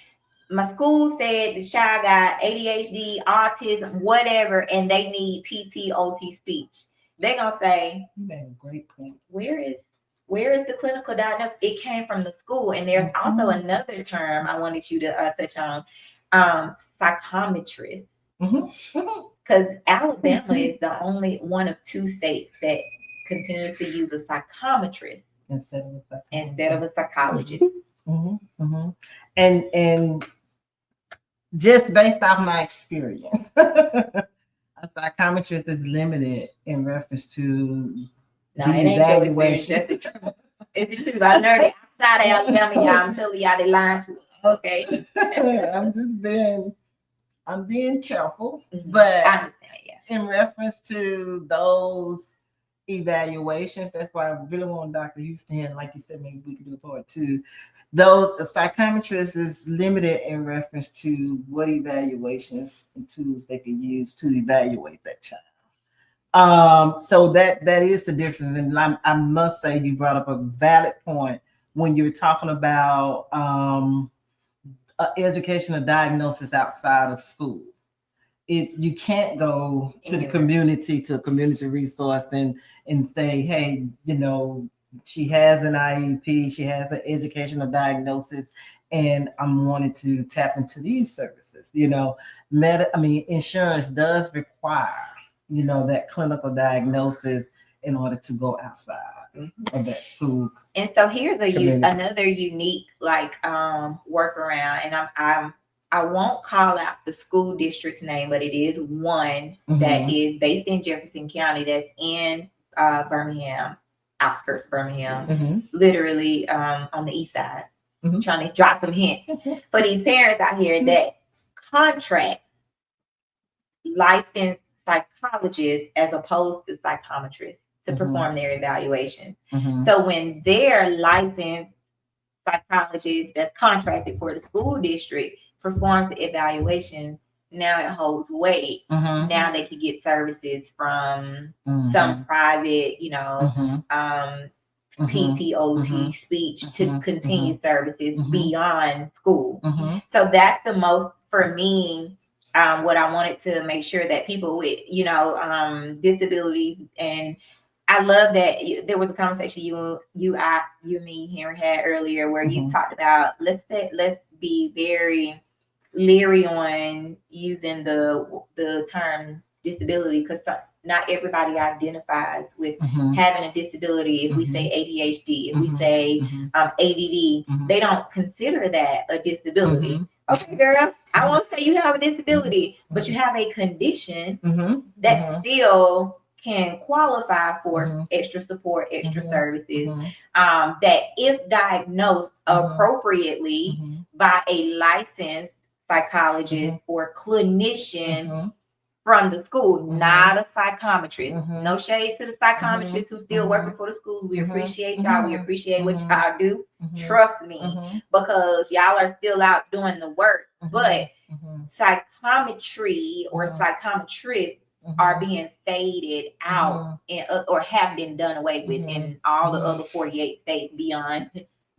my school said the child got ADHD, autism, whatever, and they need PT, OT, speech, they're going to say, you made a great point. Where is the clinical diagnosis? It came from the school. And there's also another term I wanted you to touch on, psychometrist. Because Alabama is the only one of two states that continues to use a psychometrist instead of a psychologist. And just based off my experience, a psychometrist is limited in reference to no, it ain't evaluation. That's the truth. It's the truth. I learned it outside of Alabama, y'all. I'm telling y'all they lying to me. Okay. I'm being careful, but I understand, yes. in reference to those evaluations, that's why I really want Dr. Houston, like you said, maybe we could do a part two. A psychometrist is limited in reference to what evaluations and tools they can use to evaluate that child. So that is the difference. And I must say, you brought up a valid point when you're talking about educational diagnosis outside of school. You can't go to the community, to a community resource and say, hey, she has an IEP, she has an educational diagnosis, and I'm wanting to tap into these services. Insurance does require, that clinical diagnosis in order to go outside of that school. And so here's another unique workaround, and I won't call out the school district's name, but it is one that is based in Jefferson County, that's in Birmingham, outskirts of Birmingham, literally on the east side, trying to drop some hints for these parents out here that contract licensed psychologists as opposed to psychometrists to perform their evaluation. So when their licensed psychologist that's contracted for the school district performs the evaluation, now it holds weight. Now they can get services from some private, PTOT speech to continue services beyond school. So that's the most, for me, what I wanted to make sure that people with, disabilities, and I love that there was a conversation you and me here had earlier where you talked about, let's be very leery on using the term disability, because not everybody identifies with having a disability. If we say ADHD, if we say ADD, they don't consider that a disability. Okay, girl, I won't say you have a disability, but you have a condition that still can qualify for extra support, extra services, that if diagnosed appropriately by a licensed psychologist or clinician from the school, not a psychometrist. No shade to the psychometrists who still working for the school. We appreciate y'all. We appreciate what y'all do. Trust me, because y'all are still out doing the work. But psychometry or psychometrists are being faded out or have been done away with in all the other 48 states beyond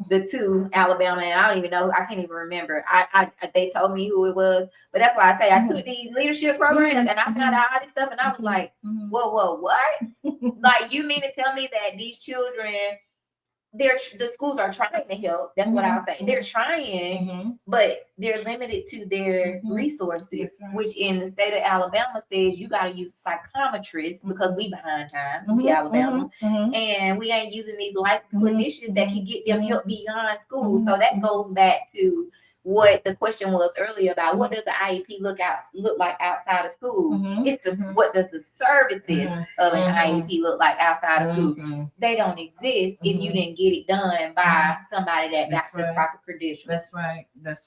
the two, Alabama, and I don't even know, I can't even remember. They told me who it was, but that's why I say I took these leadership programs and I found out all this stuff, and I was like, whoa, what? Like, you mean to tell me that these children, the schools are trying to help? That's what I'll say. They're trying, but they're limited to their resources, which in the state of Alabama says you got to use psychometrists because we behind time, we Alabama, and we ain't using these licensed clinicians that can get them help beyond school. So that goes back to what the question was earlier about what does the IEP look like outside of school? It's what does the services of an IEP look like outside of school? They don't exist if you didn't get it done by somebody that got the proper credentials. That's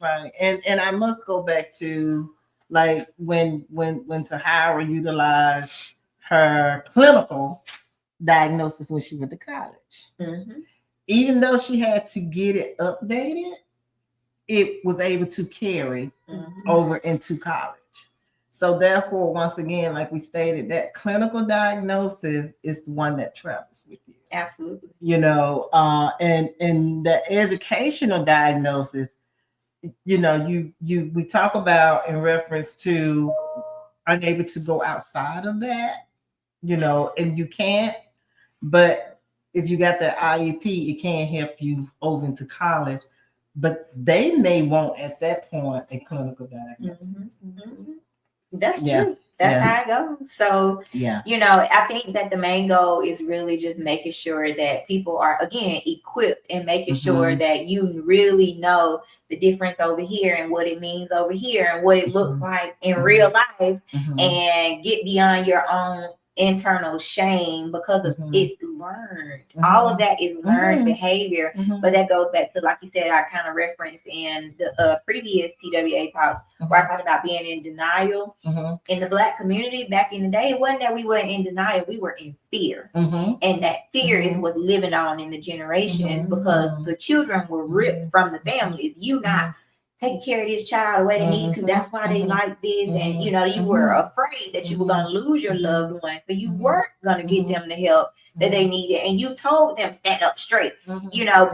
right. And I must go back to like when Tahyrah utilized her clinical diagnosis when she went to college. Even though she had to get it updated, it was able to carry over into college. So therefore, once again, like we stated, that clinical diagnosis is the one that travels with you. Absolutely. And the educational diagnosis, we talk about in reference to unable to go outside of that, and you can't, but if you got that IEP, it can help you over into college. But they may want at that point a clinical diagnosis. That's true. That's how it goes. So, I think that the main goal is really just making sure that people are, again, equipped, and making sure that you really know the difference over here and what it means over here and what it looks like in real life, and get beyond your own internal shame because of it's learned. All of that is learned behavior. But that goes back to, like you said, I kind of referenced in the previous TWA talks where I talked about being in denial. In the Black community back in the day, it wasn't that we were in denial, we were in fear. And that fear is what's living on in the generations because the children were ripped from the families. You not taking care of this child the way they need to. That's why they like this. And, you know, you were afraid that you were going to lose your loved one. So you weren't going to get them the help that they needed. And you told them, stand up straight, you know,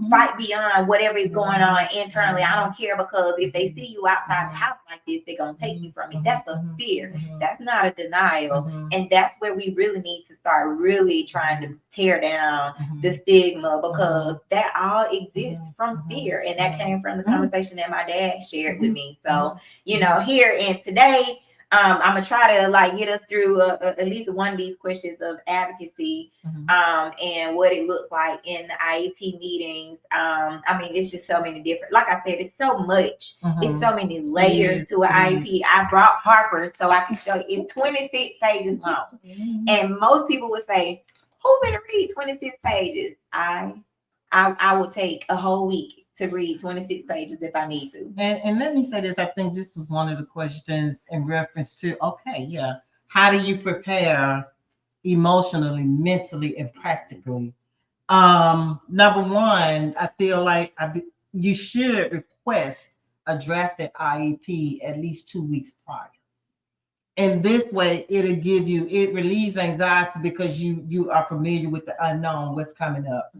fight beyond whatever is going on internally. I don't care, because if they see you outside the house like this, they're going to take you from me. That's a fear. That's not a denial. And that's where we really need to start really trying to tear down the stigma, because that all exists from fear. And that came from the conversation that my dad shared with me. So, you know, here and today, I'm gonna try to like get us through at least one of these questions of advocacy, and what it looks like in the IEP meetings. I mean, it's just so many different. Like I said, it's so much. It's so many layers to an IEP. I brought Harper so I can show you. It's 26 pages long, and most people would say, "Who gonna read 26 pages?" I will take a whole week to read 26 pages if I need to. And let me say this, I think this was one of the questions in reference to, how do you prepare emotionally, mentally, and practically? Number one, I feel like you should request a drafted IEP at least 2 weeks prior. And this way, it relieves anxiety because you are familiar with the unknown, what's coming up.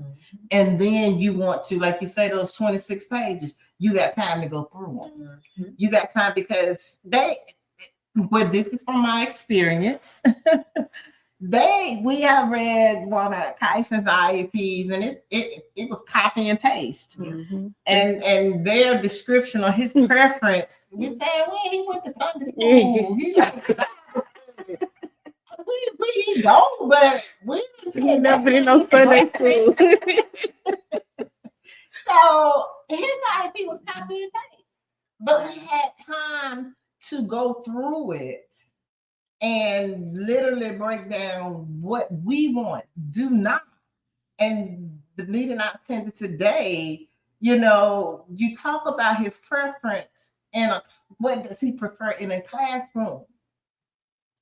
And then you want to, like you say, those 26 pages, you got time to go through them. You got time because but this is from my experience. We have read one of Kyson's IEPs, and it was copy and paste. And their description or his preference, we saying, well, he went to Sunday school. We go, but we didn't never been no Sunday school. So his IEP was copy and paste, but we had time to go through it and literally break down what we want, do not. And the meeting I attended today, you know, you talk about his preference and what does he prefer in a classroom?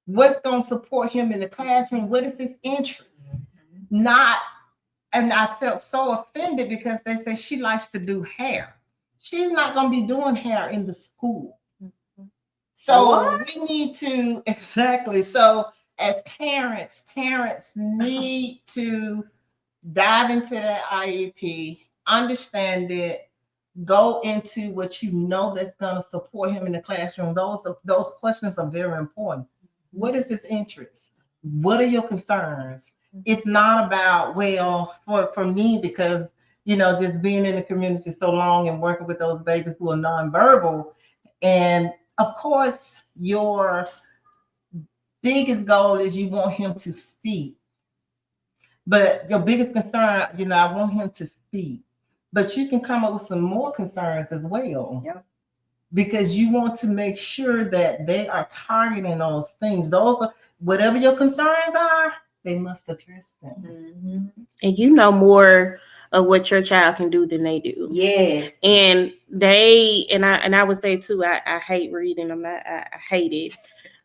What's going to support him in the classroom? What is his interest? And I felt so offended because they say she likes to do hair. She's not going to be doing hair in the school. So we need to, exactly. So as parents need to dive into that IEP, understand it, go into what you know that's going to support him in the classroom. Those questions are very important. What is his interest? What are your concerns? It's not about, well, for me, because, you know, just being in the community so long and working with those babies who are nonverbal. And of course, your biggest goal is you want him to speak. But your biggest concern, you know, I want him to speak. But you can come up with some more concerns as well. Because you want to make sure that they are targeting those things. Those are, whatever your concerns are, they must address them. And you know more of what your child can do than they do. And I would say too, I hate reading. I hate it.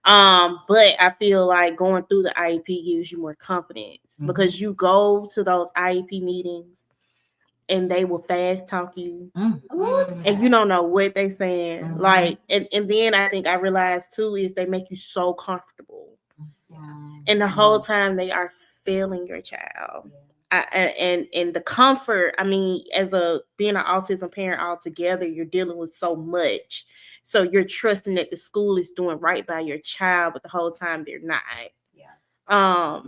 But I feel like going through the IEP gives you more confidence because you go to those IEP meetings and they will fast talk you and you don't know what they're saying. Like, and then I think I realized too is they make you so comfortable. And the whole time they are failing your child. And the comfort, I mean, being an autism parent altogether, you're dealing with so much. So you're trusting that the school is doing right by your child, but the whole time they're not.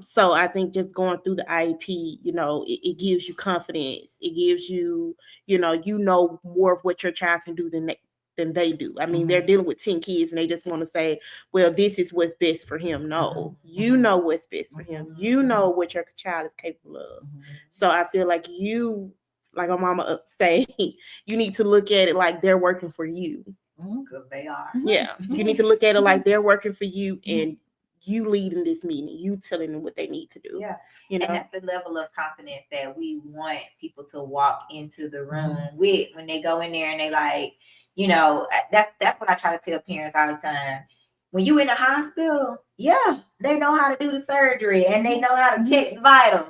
So I think just going through the IEP, you know, it gives you confidence. It gives you, you know more of what your child can do than they do. I mean, they're dealing with 10 kids and they just want to say, well, this is what's best for him. No, you know what's best for him. You know what your child is capable of. So I feel like like my mama say, you need to look at it like they're working for you. Because they are. Yeah. You need to look at it like they're working for you and you leading this meeting, you telling them what they need to do. Yeah. You know, and that's the level of confidence that we want people to walk into the room with when they go in there and they like, you know, that's what I try to tell parents all the time. When you in the hospital, yeah, they know how to do the surgery and they know how to check the vitals.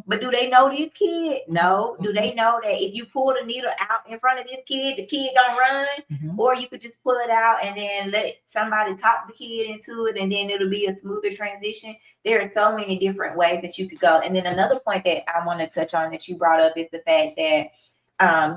But do they know this kid? No. Do they know that if you pull the needle out in front of this kid, the kid gonna run? Or you could just pull it out and then let somebody talk the kid into it, and then it'll be a smoother transition. There are so many different ways that you could go. And then another point that I want to touch on that you brought up is the fact that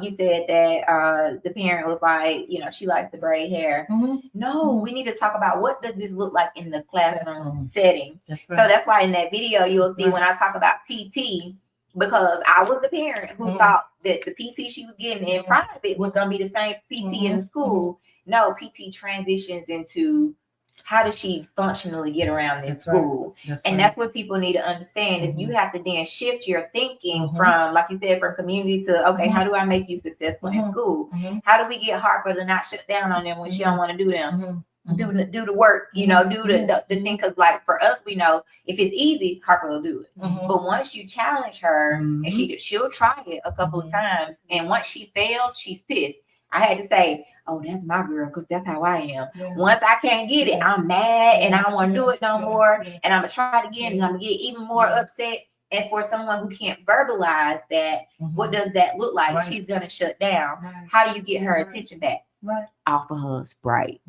you said that the parent was like, you know, she likes the braid hair. No, we need to talk about what does this look like in the classroom setting. That's right. So that's why in that video you'll see when I talk about PT, because I was the parent who thought that the PT she was getting in private was going to be the same PT in the school. No, PT transitions into how does she functionally get around this school? That's what people need to understand is you have to then shift your thinking from, like you said, from community to, okay, how do I make you successful in school? How do we get Harper to not shut down on them when she don't want to do them? Do the work, you know, do the thing. Because like for us, we know if it's easy, Harper will do it. But once you challenge her and she'll try it a couple of times, and once she fails, she's pissed. I had to say, oh, that's my girl, because that's how I am. Once I can't get it, I'm mad and I don't want to do it no more. And I'm going to try it again and I'm going to get even more upset. And for someone who can't verbalize that, what does that look like? She's going to shut down. How do you get her attention back? Offer her a Sprite.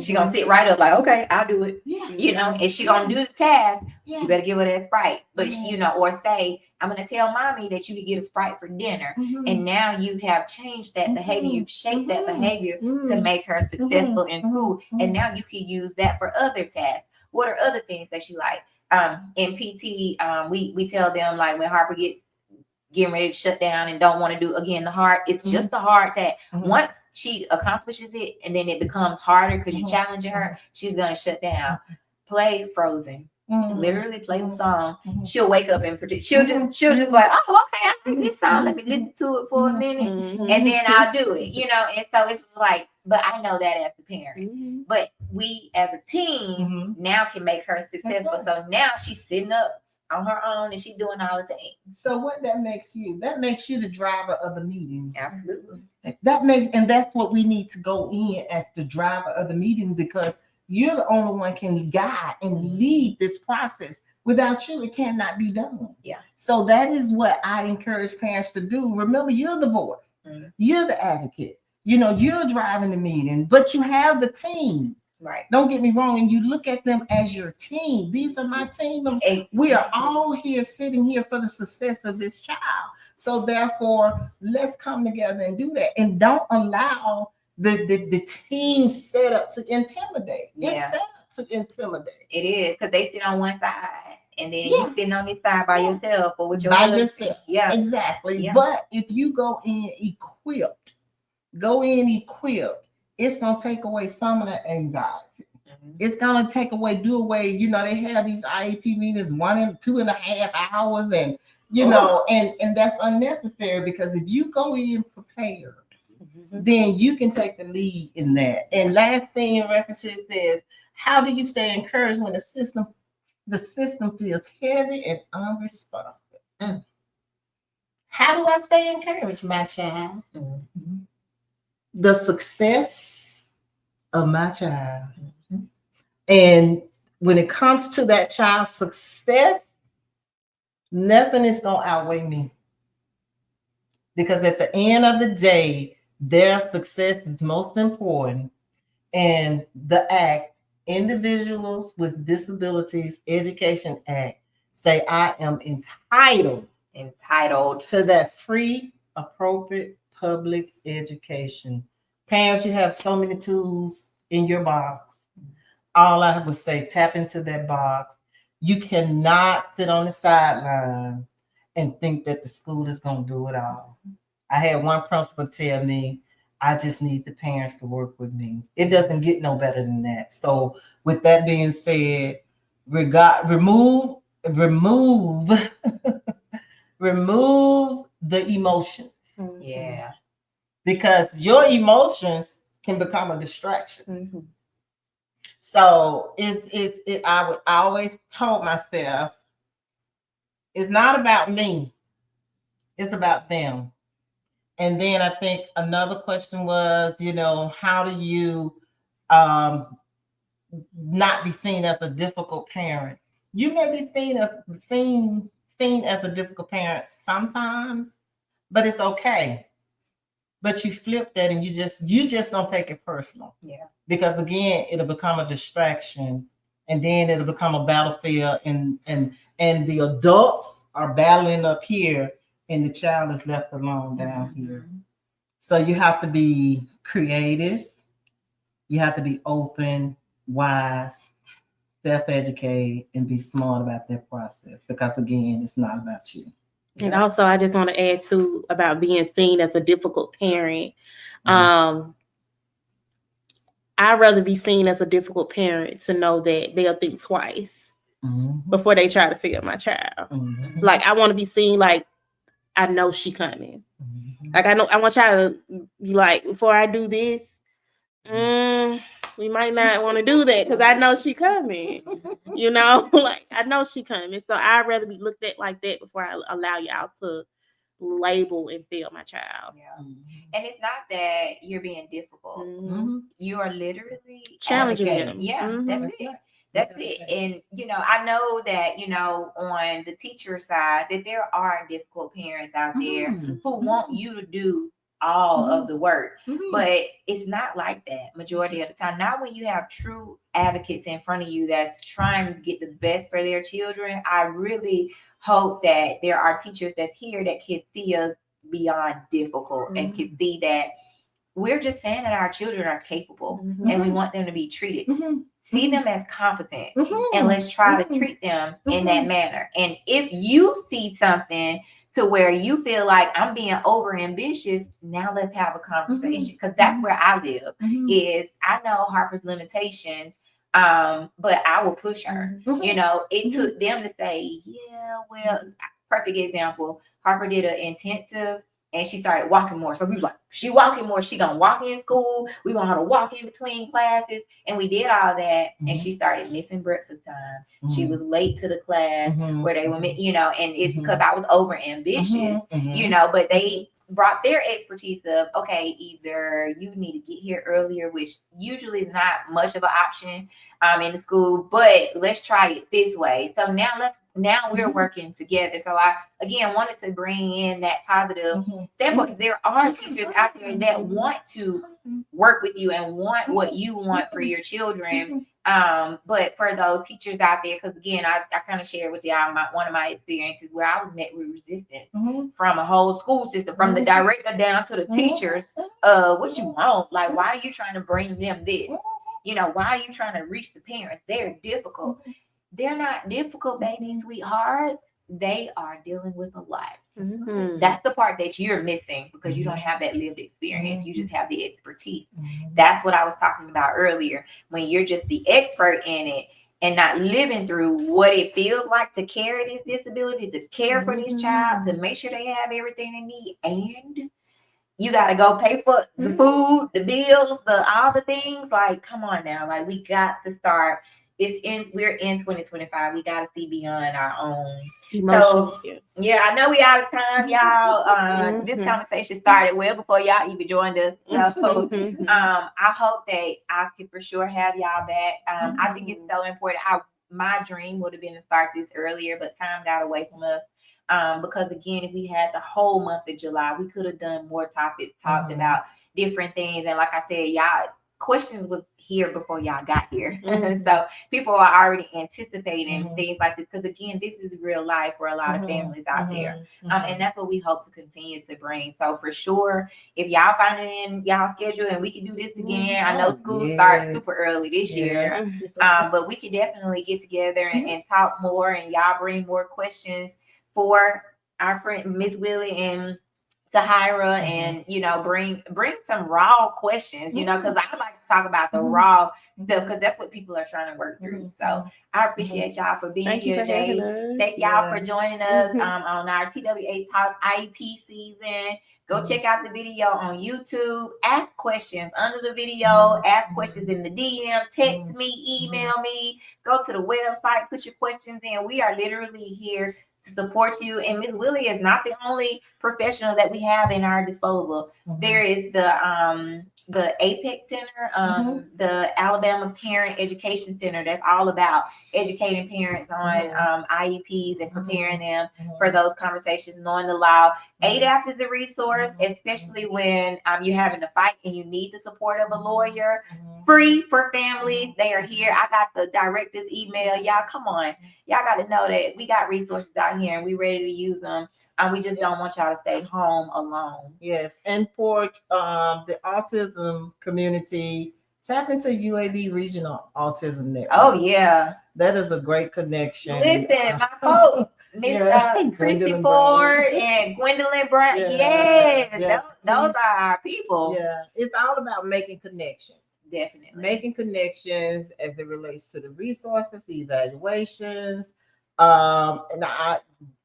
She gonna sit right up like, okay, I'll do it. You know, and she gonna do the task. You better give her that Sprite. But you know, or say, I'm gonna tell mommy that you can get a Sprite for dinner. And now you have changed that behavior. You've shaped that behavior to make her successful in school. And now you can use that for other tasks. What are other things that she like? In PT, we tell them like when Harper getting ready to shut down and don't want to do again the hard, it's just the hard task. Once she accomplishes it and then it becomes harder because you challenge her, she's gonna shut down. Play Frozen. Literally play the song. She'll wake up and she'll just like, oh, okay, I like this song. Let me listen to it for a minute and then I'll do it. You know, and so it's just like, but I know that as the parent. But we as a team now can make her successful. So now she's sitting up on her own and she's doing all the things. So what that makes you the driver of the meeting. Absolutely. And that's what we need to go in as the driver of the meeting, because you're the only one can guide and lead this process. Without you, it cannot be done. So that is what I encourage parents to do. Remember, you're the voice. You're the advocate. You know, you're driving the meeting, but you have the team. Right. Don't get me wrong. And you look at them as your team. These are my team members. We are all here sitting here for the success of this child. So therefore, let's come together and do that. And don't allow the team set up to intimidate. It's set up to intimidate. It is, because they sit on one side and then you sitting on this side by yourself or with your by yourself. Yeah, exactly. But if you go in equipped, it's gonna take away some of that anxiety. It's gonna do away. You know, they have these IEP meetings 1 and 2.5 hours, and you know, and that's unnecessary, because if you go in prepared, then you can take the lead in that. And last thing in references is, how do you stay encouraged when the system feels heavy and unresponsive? How do I stay encouraged, my child? The success of my child. And when it comes to that child's success, nothing is going to outweigh me. Because at the end of the day, their success is most important. And the Act, Individuals with Disabilities Education Act, say I am entitled to that free, appropriate public education. Parents, you have so many tools in your box. All I would say, tap into that box. You cannot sit on the sideline and think that the school is going to do it all. I had one principal tell me, I just need the parents to work with me. It doesn't get no better than that. So with that being said, remove the emotions. Yeah. Because your emotions can become a distraction. So I always told myself, it's not about me, it's about them. And then I think another question was, how do you not be seen as a difficult parent? You may be seen as a difficult parent sometimes, but it's okay. But you flip that and you just don't take it personal. Yeah. Because again, it'll become a distraction, and then it'll become a battlefield, and the adults are battling up here, and the child is left alone down here. So you have to be creative. You have to be open, wise, self-educated, and be smart about that process. Because again, it's not about you. And also, I just want to add too about being seen as a difficult parent. I'd rather be seen as a difficult parent to know that they'll think twice before they try to fail my child. Like, I want to be seen like I know she coming. Like, I want y'all to be like, before I do this, we might not want to do that because I know she coming. Like, I know she coming. So I'd rather be looked at like that before I allow y'all to label and fail my child. Yeah. And it's not that you're being difficult. You are literally challenging them. Yeah, that's it. That's it. And, I know that, on the teacher side, that there are difficult parents out there who want you to do all of the work, but it's not like that majority of the time. Not when you have true advocates in front of you that's trying to get the best for their children. I really hope that there are teachers that's here that can see us beyond difficult and can see that we're just saying that our children are capable and we want them to be treated. See them as competent and let's try to treat them in that manner. And if you see something to where you feel like I'm being over ambitious, now let's have a conversation, because that's where I live. Is I know Harper's limitations, but I will push her. It took them to say, yeah, well, perfect example. Harper did an intensive and she started walking more. So we was like, she walking more. She gonna walk in school. We want her to walk in between classes. And we did all that. And she started missing breakfast time. She was late to the class where they were, and it's because I was over ambitious, but they brought their expertise of, okay, either you need to get here earlier, which usually is not much of an option in the school, but let's try it this way. So now we're working together. So I, again, wanted to bring in that positive standpoint. There are teachers out there that want to work with you and want what you want for your children. But for those teachers out there, because again, I kind of shared with y'all one of my experiences where I was met with resistance from a whole school system, from the director down to the teachers. What you want? Like, why are you trying to bring them this? Why are you trying to reach the parents? They're difficult. They're not difficult, baby, sweetheart. They are dealing with a lot. That's the part that you're missing because you don't have that lived experience. You just have the expertise. That's what I was talking about earlier. When you're just the expert in it and not living through what it feels like to carry this disability, to care for this child, to make sure they have everything they need, and you got to go pay for the food, the bills, all the things. Like, come on now. Like, we got to start. We're in 2025. We got to see beyond our own emotions. So, yeah, I know we out of time, y'all. This conversation started well before y'all even joined us. So, I hope that I could for sure have y'all back. I think it's so important. My dream would have been to start this earlier, but time got away from us. Because again, if we had the whole month of July, we could have done more topics, talked about different things. And like I said, y'all, questions was here before y'all got here. So people are already anticipating things like this. Because again, this is real life for a lot of families out there. And that's what we hope to continue to bring. So for sure, if y'all find it in y'all schedule and we can do this again, I know school starts super early this year. But we can definitely get together and talk more, and y'all bring more questions for our friend Miss Willie and Tahyrah, and bring some raw questions, because I like to talk about the raw stuff, because that's what people are trying to work through. So I appreciate y'all for being here today. Thank y'all for joining us on our TWA Talks IEP season. Go check out the video on YouTube. Ask questions under the video. Ask questions in the DM. Text me, email me. Go to the website. Put your questions in. We are literally here to support you. And Ms. Willie is not the only professional that we have in our disposal. There is the APEC Center, the Alabama Parent Education Center. That's all about educating parents on IEPs and preparing them for those conversations, knowing the law. ADAP is a resource, especially when you're having to fight and you need the support of a lawyer. Free for families. They are here. I got the director's email. Y'all, come on. Y'all got to know that we got resources out here and we ready to use them. We just don't want y'all to stay home alone. Yes. And for the autism community, tap into UAB Regional Autism Network. Oh, yeah. That is a great connection. Listen, my folks, Miss Christy Ford and Gwendolyn Brown. Those are our people. Yeah. It's all about making connections. Definitely. Making connections as it relates to the resources, the evaluations. And I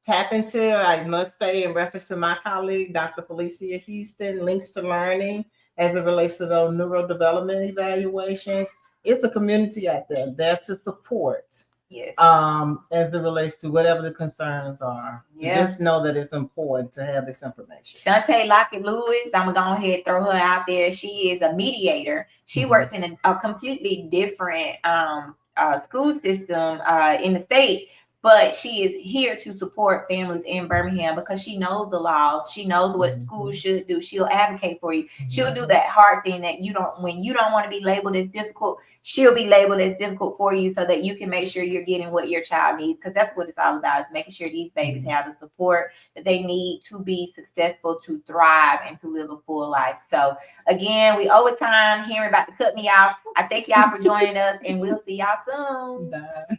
tap into, I must say, in reference to my colleague, Dr. Felicia Houston, Links to Learning as it relates to those neurodevelopment evaluations. It's the community out there to support. Yes. As it relates to whatever the concerns are. Yeah. Just know that it's important to have this information. Shantae Lockett Lewis, I'm gonna go ahead and throw her out there. She is a mediator. She works in a completely different school system in the state, but she is here to support families in Birmingham because she knows the laws. She knows what schools should do. She'll advocate for you. She'll do that hard thing that when you don't want to be labeled as difficult, she'll be labeled as difficult for you so that you can make sure you're getting what your child needs. Because that's what it's all about, is making sure these babies have the support that they need to be successful, to thrive, and to live a full life. So again, we overtime. Henry about to cut me off. I thank y'all for joining us, and we'll see y'all soon. Bye.